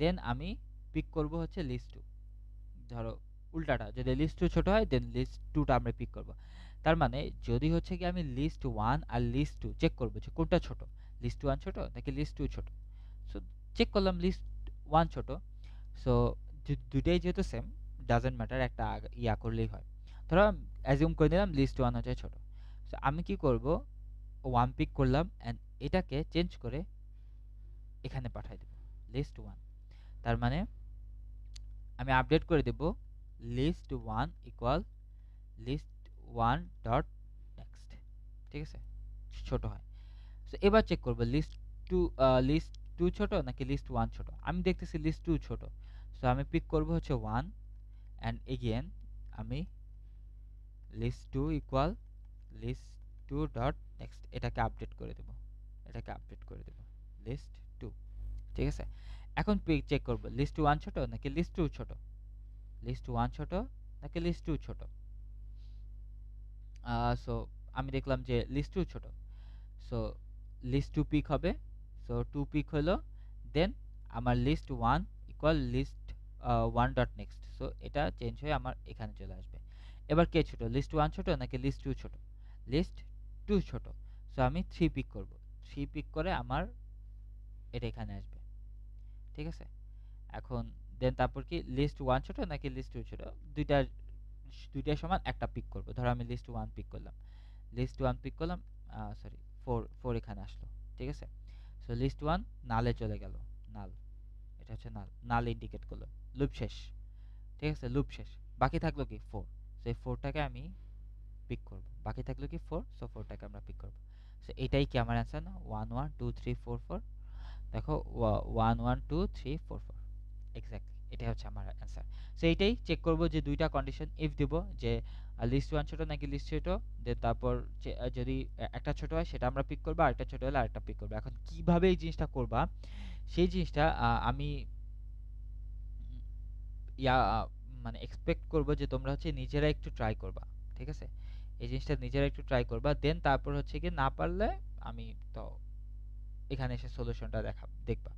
দেন আমি পিক করব হচ্ছে লিস্ট 2। ধরো উল্টাটা, যদি লিস্ট 2 ছোট হয় দেন লিস্ট 2টা আমরা পিক করব। তার মানে যদি হচ্ছে কি আমি লিস্ট 1 আর লিস্ট 2 চেক করব যে কোনটা ছোট, লিস্ট 1 ছোট নাকি লিস্ট 2 ছোট। সো চেক করলাম লিস্ট 1 ছোট। সো দুইটাই যেহেতু সেম ডাজন্ট ম্যাটার, একটা ইয়া করলেই হয়। ধরো অ্যাজিউম করে নিলাম লিস্ট 1 হচ্ছে ছোট। সো আমি কি করব, 1 পিক করলাম এন্ড এটাকে চেঞ্জ করে এখানে পাঠাই দেব লিস্ট 1। তার মানে আমি আপডেট করে দেব list 1 equal list 1 dot next, ঠিক আছে, ছোট হয়। সো এবার চেক করব লিস্ট 2, লিস্ট 2 ছোট নাকি লিস্ট 1 ছোট। আমি দেখতেছি লিস্ট 2 ছোট। সো আমি পিক করব হচ্ছে 1 এন্ড এগেইন আমি list 2 equal list 2 dot next এটাকে আপডেট করে দেব, এটাকে আপডেট করে দেব লিস্ট 2, ঠিক আছে। এখন চেক করব লিস্ট 1 ছোট নাকি লিস্ট 2 ছোট, লিস্ট 1 ছোট নাকি লিস্ট 2 ছোট। সো আমি দেখলাম যে লিস্ট 2 ছোট। সো লিস্ট 2 পিক হবে। সো 2 পিক হলো দেন আমার list 1 equal list 1 dot next. So এটা চেঞ্জ হয়ে আমার এখানে চলে আসবে। এবার কে ছোট, লিস্ট 1 ছোট নাকি লিস্ট 2 ছোট, লিস্ট 2 ছোট। সো আমি 3 পিক করব, 3 পিক করে আমার এটা এখানে আসবে, ঠিক আছে। এখন দেন তারপর কি লিস্ট 1 ছোট নাকি লিস্ট 2 ছোট, দুইটার দুইটার সমান একটা পিক করব। ধরো আমি লিস্ট 1 পিক করলাম, লিস্ট 1 পিক করলাম, সরি 4 4 এখানে আসলো, ঠিক আছে। সো লিস্ট 1 নালে চলে গেল, নাল, এটা হচ্ছে নাল, নাল ইন্ডিকেট করলো, লুপ শেষ, ঠিক আছে, লুপ শেষ। বাকি থাকলো কি 4। সো এই 4টাকে আমি পিক করব, বাকি থাকলো কি 4। সো 4টাকে আমরা পিক করব। সো এটাই কি আমার অ্যান্সার না, 1 1 2 3 4 4। দেখো 1 1 2 3 4 4 এক্স্যাক্টলি এটাই হচ্ছে আমার অ্যান্সার। সো এইটাই চেক করব যে দুইটা কন্ডিশন ইফ দিব যে লিস্ট 1 ছোট নাকি লিস্ট ছোট, দেন তারপর যদি একটা ছোট হয় সেটা আমরা পিক করব, আরেকটা ছোট হলে আরেকটা পিক করব। এখন কিভাবে এই জিনিসটা করবা সেই জিনিসটা আমি ইয়া মানে এক্সপেক্ট করব যে তোমরা হচ্ছে নিজেরা একটু ট্রাই করবা, ঠিক আছে। এই জিনিসটা নিজেরা একটু ট্রাই করবা, দেন তারপর হচ্ছে কি না পারলে আমি তো এখানে এসে সলিউশনটা দেখবা।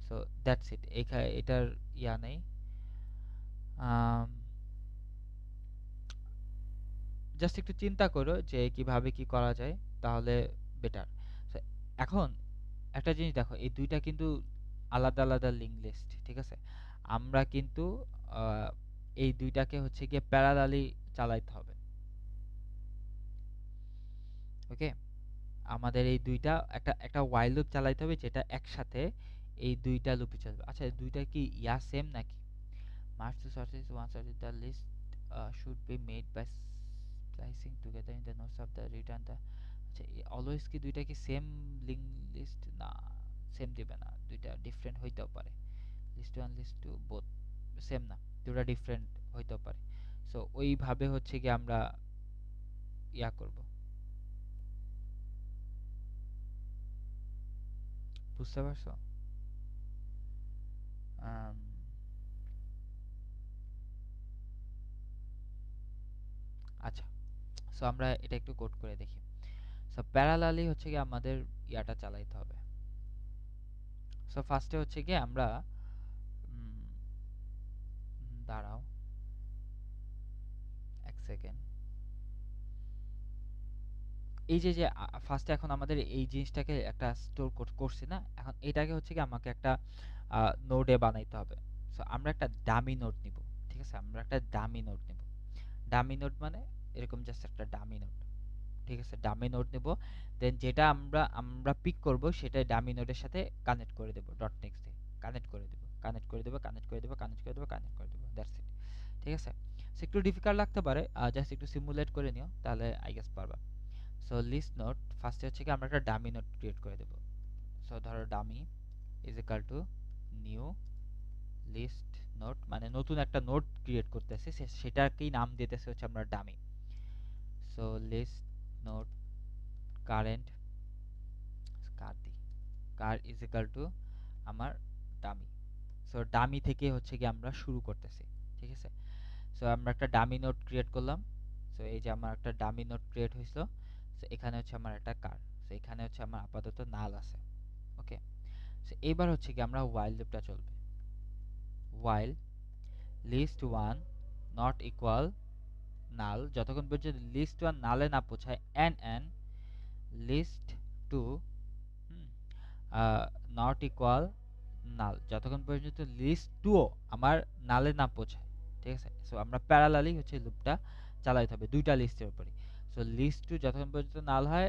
সো দ্যাটস ইট, এটার ইয়া নেই। জাস্ট একটু চিন্তা করো যে কিভাবে কি করা যায়, তাহলে বেটার। এখন একটা জিনিস দেখো, এই দুইটা কিন্তু আলাদা আলাদা লিঙ্ক লিস্ট, ঠিক আছে। আমরা কিন্তু আহ, এই দুইটাকে হচ্ছে গিয়ে প্যারালালি চালাইতে হবে, ওকে। আমাদের এই দুইটা একটা while লুপ চালাইতে হবে যেটা একসাথে এই দুইটা লুপে চলবে। আচ্ছা দুইটা কি সেম নাকি? Match the sources once or the list should be made by splicing together in the nodes of the return the আচ্ছা অলওয়েজ কি দুইটা কি সেম লিংক লিস্ট না, সেম দিবে না, দুইটা ডিফারেন্ট হইতেও পারে। List one list two both same না, দুটা ডিফারেন্ট হইতেও পারে। সো ওইভাবে হচ্ছে কি আমরা করব, বুঝতে পারছো? আম, আচ্ছা, সো আমরা এটা একটু কোড করে দেখি। সো প্যারালালি হচ্ছে কি আমাদের চালাইতে হবে। সো ফার্স্টে হচ্ছে কি আমরা দাঁড়াও এক সেকেন্ড, এই যে যে ফার্স্টে এখন আমাদের এই জিনিসটাকে একটা স্টোর করছি না, এখন এটাকে হচ্ছে কি আমাকে একটা নোডে বানাইতে হবে। সো আমরা একটা ডামি নোড নিব, ঠিক আছে? আমরা একটা ডামি নোড নিব। ডামি নোড মানে এরকম জাস্ট একটা ডামি নোড, ঠিক আছে? ডামি নোড নেব, দেন যেটা আমরা আমরা পিক করব সেটা ডামি নোডের সাথে কানেক্ট করে দেব ডট নেক্সট দিয়ে, কানেক্ট করে দেব, কানেক্ট করে দেব, কানেক্ট করে দেব, কানেক্ট করে দেব, কানেক্ট করে দেব, দ্যাটস ইট। ঠিক আছে? সো একটু ডিফিকাল্ট লাগতে পারে, জাস্ট একটু সিমুলেট করে নিও, তাহলে আই গেস পারবা। সো লিস্ট নোড ফার্স্টে হচ্ছে কি আমরা একটা ডামি নোড ক্রিয়েট করে দেব। সো ধরো dummy is equal to new list node, মানে নতুন একটা নোড ক্রিয়েট করতেছে, সেটাকেই নাম দিতেছে হচ্ছে আমরা dummy. So list node current cur দি, কার ইজ ইকুয়াল টু আমার ডামি। সো ডামি থেকে হচ্ছে কি আমরা শুরু করতেছি, ঠিক আছে? সো আমরা একটা ডামি নোড ক্রিয়েট করলাম। সো এই যে আমার একটা ডামি নোড ক্রিয়েট হয়েছিল। সো এখানে হচ্ছে আমার একটা কার, সো এখানে হচ্ছে আমার আপাতত নাল আছে। ওকে, সো এবার হচ্ছে কি আমরা while লুপটা চলবে। while list 1 not equal null, যতক্ষণ পর্যন্ত list 1 নালে না পৌঁছায়, and list 2 নট ইকুয়াল নাল, যতক্ষণ পর্যন্ত লিস্ট 2 আমার নালে না পৌঁছায়, ঠিক আছে? সো আমরা প্যারালালি হচ্ছে লুপটা চালাইতে হবে দুইটা লিস্টের উপরে। সো লিস্ট 2 যতক্ষণ পর্যন্ত নাল হয়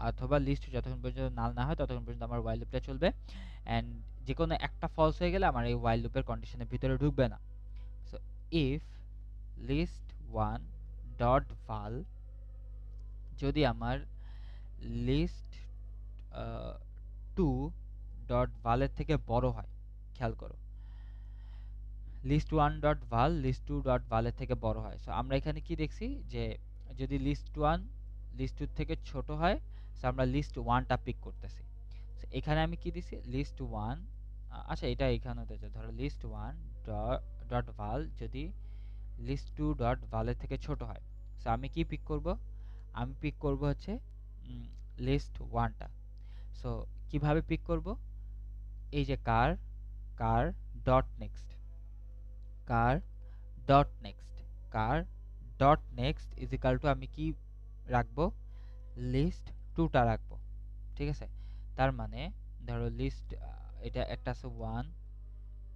অথবা লিস্ট 2 যতক্ষণ পর্যন্ত নাল না হয় ততক্ষণ পর্যন্ত আমার while লুপটা চলবে, এন্ড যে কোনো একটা ফলস হয়ে গেলে আমার এই while লুপের কন্ডিশনের ভিতরে ঢুকবে না। So if list 1 dot val, যদি আমার লিস্ট 2 ডট ভালের থেকে বড় হয়, খেয়াল করো, লিস্ট 1 ডট ভাল লিস্ট 2 ডট ভালের থেকে বড় হয়। সো আমরা এখানে কি দেখছি যে যদি লিস্ট 1 লিস্ট 2 থেকে ছোট হয়, সো আমরা লিস্ট 1টা পিক করতেছি। সো এখানে আমি কি দিছি, লিস্ট 1, আচ্ছা এটা এখানে হতে ধরো লিস্ট 1 ডট ভাল যদি লিস্ট 2 ডট ভালের থেকে ছোট হয়, সো আমি কি পিক করব, আমি পিক করব হচ্ছে লিস্ট 1টা। সো কিভাবে পিক করব, এই যে curr curr dot next, curr dot next, curr dot next is equal to আমি কি রাখবো, লিস্ট 2টা রাখবো, ঠিক আছে? তার মানে ধরো লিস্ট এটা একটা আছে 1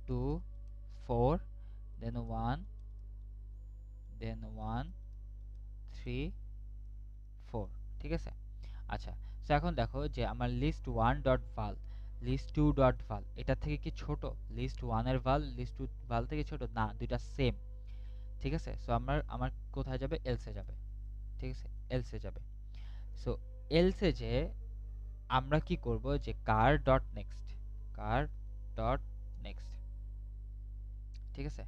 2 4 দেন 1 দেন 1 3 4, ঠিক আছে? আচ্ছা, সো এখন দেখো যে আমার list 1 dot val list 2 dot val এটা থেকে কি ছোট, লিস্ট 1 এর val লিস্ট 2 val থেকে ছোট না, দুইটা সেম, ঠিক আছে? সো আমার কোথায় যাবে, এলসে যাবে, ঠিক আছে? এলসে যাবে। সো এলসে যে আমরা কি করব যে curr dot next, curr dot next, ঠিক আছে?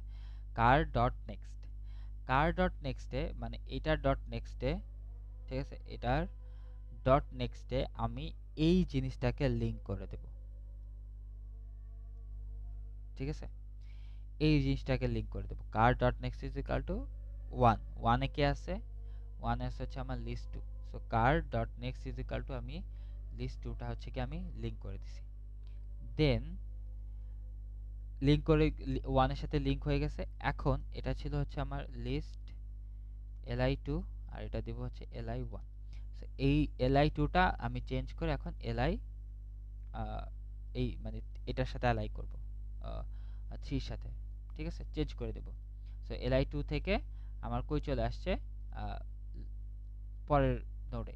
কার ডট নেক্সট, কার ডট নেক্সটে মানে এটার ডট নেক্সটে, ঠিক আছে? এটার ডট নেক্সটে আমি এই জিনিসটাকে লিংক করে দেব, ঠিক আছে? এই জিনিসটাকে লিংক করে দেব, curr dot next is equal to 1, 1 এ কি আছে, 1 এস হচ্ছে আমার list 2। So curr dot next is equal to আমি লিস্ট 2টা হচ্ছে কি আমি লিংক করে দিছি। দেন লিংক করে 1 এর সাথে লিংক হয়ে গেছে। এখন এটা ছিল হচ্ছে আমার লিস্ট li2 আর এটা দেব হচ্ছে li1। সো এই li2টা আমি চেঞ্জ করে এখন li এই মানে এটার সাথে অ্যালাই করব 3 এর সাথে, ঠিক আছে? চেঞ্জ করে দেব। সো li2 থেকে আমার কই চলে আসছে পরের নোডে,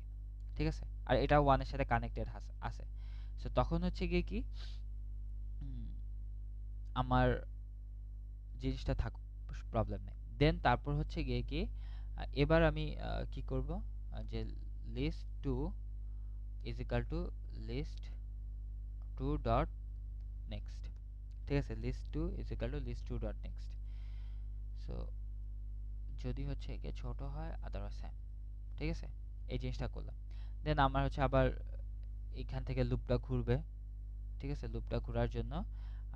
ঠিক আছে? আর এটা 1 এর সাথে কানেক্টেড আছে। সো তখন হচ্ছে গিয়ে কি আমার জিনিসটা থাকুক, প্রবলেম নেই। দেন তারপর হচ্ছে গিয়ে কি এবার আমি কি করব, যে list two is equal to list two dot next. ঠিক আছে, list two is equal to list two dot next. So যদি হচ্ছে গিয়ে ছোট হয় আদারওয়াইজ সেম। ঠিক আছে, এই জিনিসটা করলাম। দেন আমার হচ্ছে আবার এখান থেকে লুপটা ঘুরবে। ঠিক আছে, লুপটা ঘোরার জন্য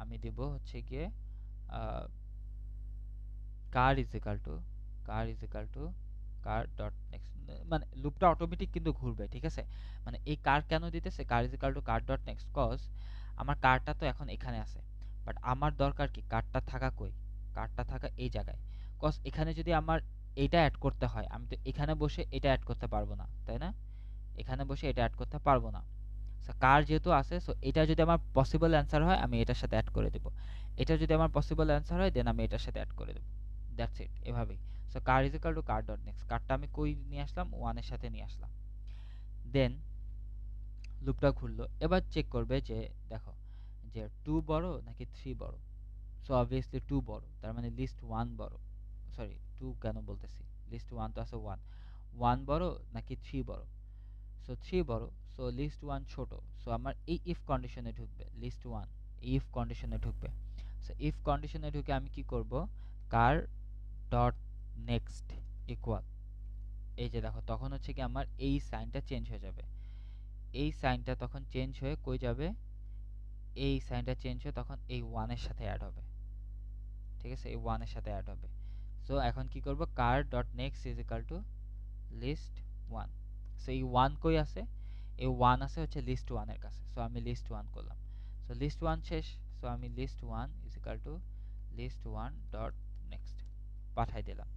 আমি দেব হচ্ছে গিয়ে কার is equal to car dot next, মানে লুপটা অটোমেটিক কিন্তু ঘুরবে। ঠিক আছে, মানে এই কার কেন দিতেছে, cur is equal to car dot next, cause আমার কারটা তো এখন এখানে আছে, বাট আমার দরকার কি কারটা থাকা কই, কারটা থাকা এই জায়গায়। কজ এখানে যদি আমার এইটা অ্যাড করতে হয়, আমি তো এখানে বসে এটা অ্যাড করতে পারবো না, তাই না? এখানে বসে এটা অ্যাড করতে পারবো না। সো কার যেহেতু আছে, সো এটা যদি আমার পসিবল অ্যান্সার হয় আমি এটার সাথে অ্যাড করে দেব, এটা যদি আমার পসিবল অ্যান্সার হয় দেন আমি এটার সাথে অ্যাড করে দেব। দ্যাটস ইট, এভাবেই। So curr is equal to car dot next, কারটা আমি কই নিয়ে আসলাম, 1 এর সাথে নিয়ে আসলাম। দেন লুপটা ঘুরলো, এবার চেক করবে যে দেখো যে 2 বড় নাকি 3 বড়। সো অবভিয়াসলি 2 বড়, তার মানে লিস্ট 1 বড়, সরি 2 কেন বলতেছি, লিস্ট 1 তো আছে 1 বড় নাকি 3 বড়। সো 3 বড়, সো লিস্ট 1 ছোট। সো আমার এই ইফ কন্ডিশনে ঢুকবে, লিস্ট 1 ইফ কন্ডিশনে ঢুকবে। সো ইফ কন্ডিশনে ঢুকে আমি কি করব, কার ডট নেক্সট ইকুয়াল, এই যে দেখো তখন হচ্ছে কি আমার এই সাইনটা চেঞ্জ হয়ে যাবে, এই সাইনটা তখন চেঞ্জ হয়ে কই যাবে, এই সাইনটা চেঞ্জ হয়ে তখন এই 1 এর সাথে অ্যাড হবে। ঠিক আছে, এই 1 এর সাথে অ্যাড হবে। সো এখন কি করব, curr dot next is equal to list 1। So এই 1 কই আছে, এই 1 আছে হচ্ছে লিস্ট 1 এর কাছে। সো আমি লিস্ট 1 করলাম। সো লিস্ট 1 শেষ। সো আমি list 1 is equal to list 1 dot next পাঠাই দিলাম।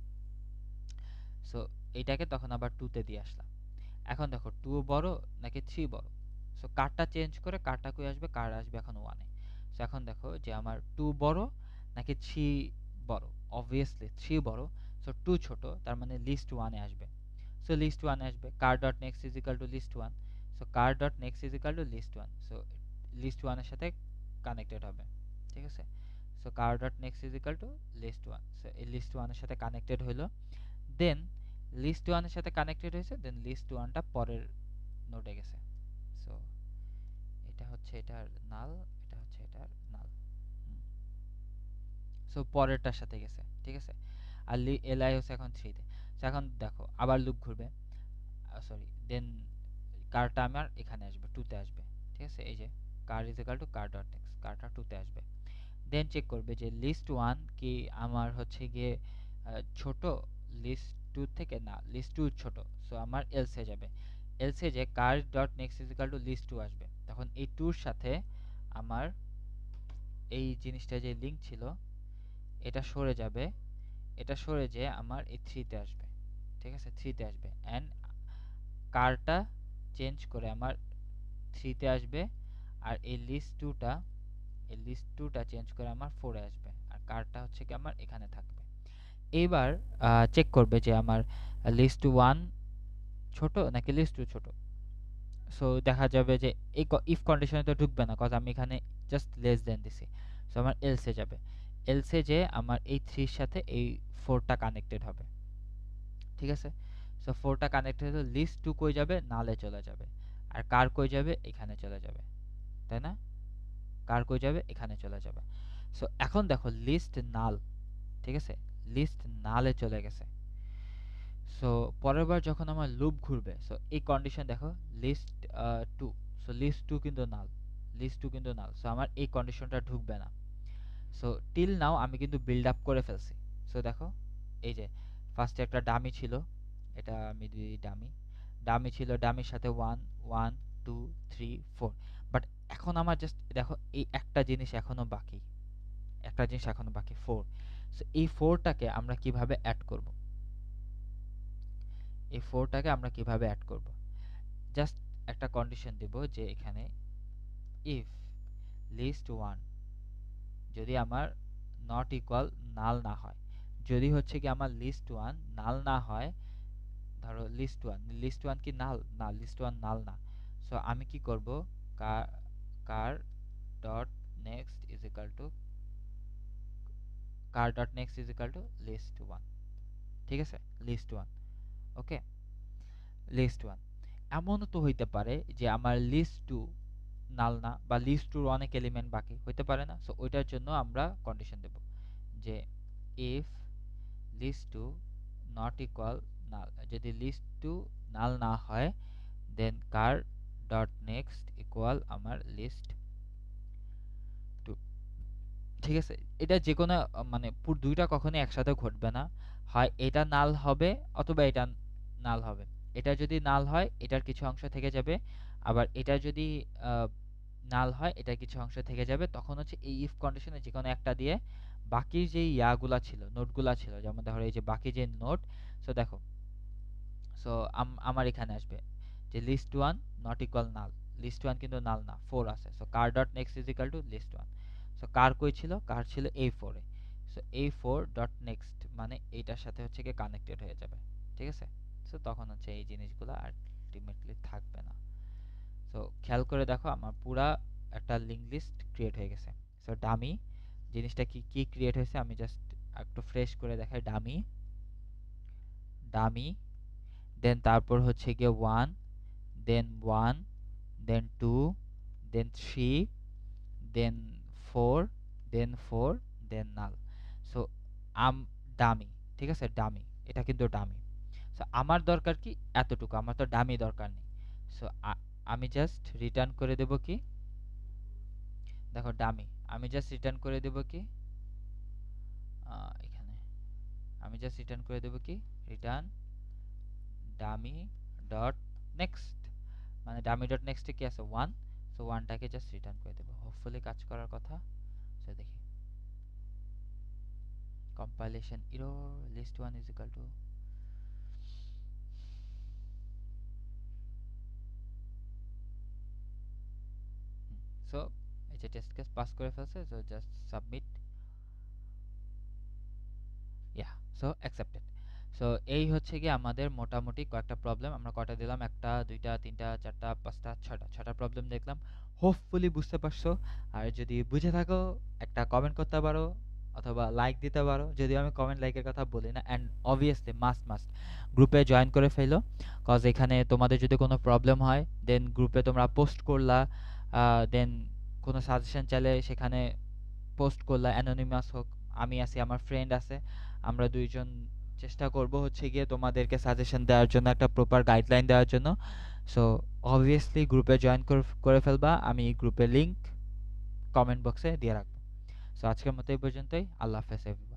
সো এইটাকে তখন আবার 2 তে দিয়ে আসলাম। এখন দেখো 2 বড় নাকি 3 বড়। সো কারটা চেঞ্জ করে কারটা কই আসবে, কার আসবে এখন 1 এ। সো এখন দেখো যে আমার 2 বড় নাকি 3 বড়, অবভিয়াসলি 3 বড়। সো 2 ছোট, তার মানে লিস্ট 1 এ আসবে। সো লিস্ট 1 এ আসবে, curr dot next is equal to list 1। So curr dot next is equal to list 1। So list 1 এর সাথে কানেক্টেড হবে। ঠিক আছে, so curr dot next is equal to list 1। So এই লিস্ট 1 এর সাথে কানেক্টেড হইলো। দেন লিস্ট 1 এর সাথে কানেক্টেড হয়েছে, দেন লিস্ট 1 টা পরের নোডে গেছে। সো এটা হচ্ছে এটার নাল, এটা হচ্ছে এটার নাল। সো পরেরটার সাথে গেছে। ঠিক আছে, আর li হচ্ছে এখন 3 তে। সো এখন দেখো আবার লুপ ঘুরবে, সরি, দেন কারটা আমার এখানে আসবে, 2 তে আসবে। ঠিক আছে, এই যে curr is equal to car dot next, কারটা 2 তে আসবে। দেন চেক করবে যে লিস্ট 1 কি আমার হচ্ছে গিয়ে ছোট লিস্ট 2 থেকে, না লিস্ট 2 ছোট। সো আমার এলসে যাবে, এলসে যে curr dot next is equal to list 2 আসবে। তখন এই 2 এর সাথে আমার এই জিনিসটা যে লিংক ছিল এটা সরে যাবে, এটা সরে যেয়ে আমার এই 3 তে আসবে। ঠিক আছে, 3 তে আসবে, এন্ড কারটা চেঞ্জ করে আমার 3 তে আসবে, আর এই লিস্ট 2টা, এই লিস্ট 2টা চেঞ্জ করে আমার 4 এ আসবে, আর কারটা হচ্ছে কি আমার এখানে থাকবে। এইবার চেক করবে যে আমার লিস্ট 1 ছোট নাকি লিস্ট 2 ছোট। সো দেখা যাবে যে এই ইফ কন্ডিশনে তো ঢুকবে না, কজ আমি এখানে জাস্ট লেস দেন দিছি। সো আমার এলসে যাবে, এলসে যে আমার এই 3 এর সাথে এই 4টা কানেক্টেড হবে। ঠিক আছে, সো 4টা কানেক্টেড হলে লিস্ট 2 কই যাবে, নালে চলে যাবে, আর কার কই যাবে, এখানে চলে যাবে, তাই না? কার কই যাবে, এখানে চলে যাবে। সো এখন দেখো লিস্ট নাল। ঠিক আছে, লিস্ট নালে চলে গেছে। সো পরের বার যখন আমার লুপ ঘুরবে, সো এই কন্ডিশন দেখো লিস্ট 2, সো লিস্ট 2 কিন্তু নাল, লিস্ট 2 কিন্তু নাল। সো আমার এই কন্ডিশনটা ঢুকবে না। সো টিল নাও আমি কিন্তু বিল্ড আপ করে ফেলছি। সো দেখো এই যে ফার্স্টে একটা ডামি ছিল, এটা আমি দিই ডামি, ডামি ছিল, ডামির সাথে 1 1 2 3 4। বাট এখন আমার জাস্ট দেখো এই একটা জিনিস এখনো বাকি, একটা জিনিস এখনো বাকি 4। সো এই 4টাকে আমরা কিভাবে অ্যাড করব, এই 4টাকে আমরা কিভাবে অ্যাড করব, জাস্ট একটা কন্ডিশন দেব যে এখানে ইফ লিস্ট 1 যদি আমার নট ইকুয়াল নাল না হয়, যদি হচ্ছে কি আমার লিস্ট 1 নাল না হয়, ধরো লিস্ট 1 কি নাল না, লিস্ট 1 নাল না, সো আমি কি করব, curr curr dot next is equal to car dot next is equal to list 1, ঠিক আছে, লিস্ট 1। ওকে, লিস্ট 1। এমনও তো হইতে পারে যে আমার লিস্ট 2 নাল না, বা লিস্ট 2 অনেক এলিমেন্ট বাকি হইতে পারে না। সো ওইটার জন্য আমরা কন্ডিশন দেব যে ইফ লিস্ট 2 নট ইকুয়াল নাল, যদি লিস্ট 2 নাল না হয় then curr dot next equal আমার লিস্ট 2, ঠিক আছে। এটা যে কোনো মানে দুইটা কখনোই একসাথে ঘটবে না, হয় এটা নাল হবে অথবা এটা নাল হবে। এটা যদি নাল হয় এটার কিছু অংশ থেকে যাবে, আবার এটা যদি নাল হয় এটার কিছু অংশ থেকে যাবে। তখন হচ্ছে এই ইফ কন্ডিশনে যে কোনো একটা দিয়ে বাকি যে ইয়াগুলা ছিল, নোটগুলা ছিল, যেমন ধরো এই যে বাকি যে নোট, সো দেখো, সো আমার এখানে আসবে যে list 1 not equal null, list 1 কিন্তু নাল না, 4 আছে। So curr dot next is equal to list 1। So curr কই ছিল, কার ছিল এই 4 এ। সো এই 4 ডট নেক্সট মানে এইটার সাথে হচ্ছে কি কানেক্টেড হয়ে যাবে, ঠিক আছে। সো তখন হচ্ছে এই জিনিসগুলো আলটিমেটলি থাকবে না। সো খেয়াল করে দেখো আমার পুরা একটা লিঙ্ক লিস্ট ক্রিয়েট হয়ে গেছে। সো ডামি জিনিসটা কি কি ক্রিয়েট হয়েছে আমি জাস্ট একটু ফ্রেশ করে দেখাই। ডামি ডামি দেন তারপর হচ্ছে গিয়ে 1, দেন 1, দেন 2, দেন 3, দেন 4, দেন 4, দেন নাল। সো ডামি, ঠিক আছে, ডামি, এটা কিন্তু ডামি। সো আমার দরকার কি এতটুকু, আমার তো ডামি দরকার নেই। সো আমি জাস্ট রিটার্ন করে দেব কি, দেখো ডামি, আমি জাস্ট রিটার্ন করে দেব কি এখানে আমি জাস্ট রিটার্ন করে দেব কি রিটার্ন ডামি ডট নেক্সট, মানে ডামি ডট নেক্সটে কি আছে 1। সো 1টাকে জাস্ট রিটার্ন করে দেব, হোপফুলি কাজ করার কথা। সো দেখি compilation error, list 1 is equal to, so এই যে টেস্ট কেস পাস করে ফেলছে। So just submit, yeah, so accepted. So এই হচ্ছে কি আমাদের মোটামুটি কয়েকটা প্রবলেম আমরা কয়টা দিলাম, 1টা 2টা 3টা 4টা 5টা 6টা প্রবলেম দেখলাম। হোপফুলি বুঝতে পারছো। আর যদি বুঝে থাকো একটা কমেন্ট করতে পারো অথবা লাইক দিতে পারো, যদিও আমি কমেন্ট লাইকের কথা বলি না। অ্যান্ড অবভিয়াসলি মাস্ট গ্রুপে জয়েন করে ফেলো, কজ এখানে তোমাদের যদি কোনো প্রবলেম হয় দেন গ্রুপে তোমরা পোস্ট করলা, দেন কোনো সাজেশন চাইলে সেখানে পোস্ট করলা, অ্যানোনিমাস হোক, আমি আছি, আমার ফ্রেন্ড আছে, আমরা দুইজন চেষ্টা করব হচ্ছে গিয়ে তোমাদেরকে সাজেশন দেওয়ার জন্য, একটা প্রপার গাইডলাইন দেওয়ার জন্য। সো অবভিয়াসলি গ্রুপে জয়েন করে ফেলবা, আমি গ্রুপের লিংক কমেন্ট বক্সে দিয়ে রাখবো। সো আজকের মতো এই পর্যন্তই, আল্লাহ হাফেজ এভরিওয়ান।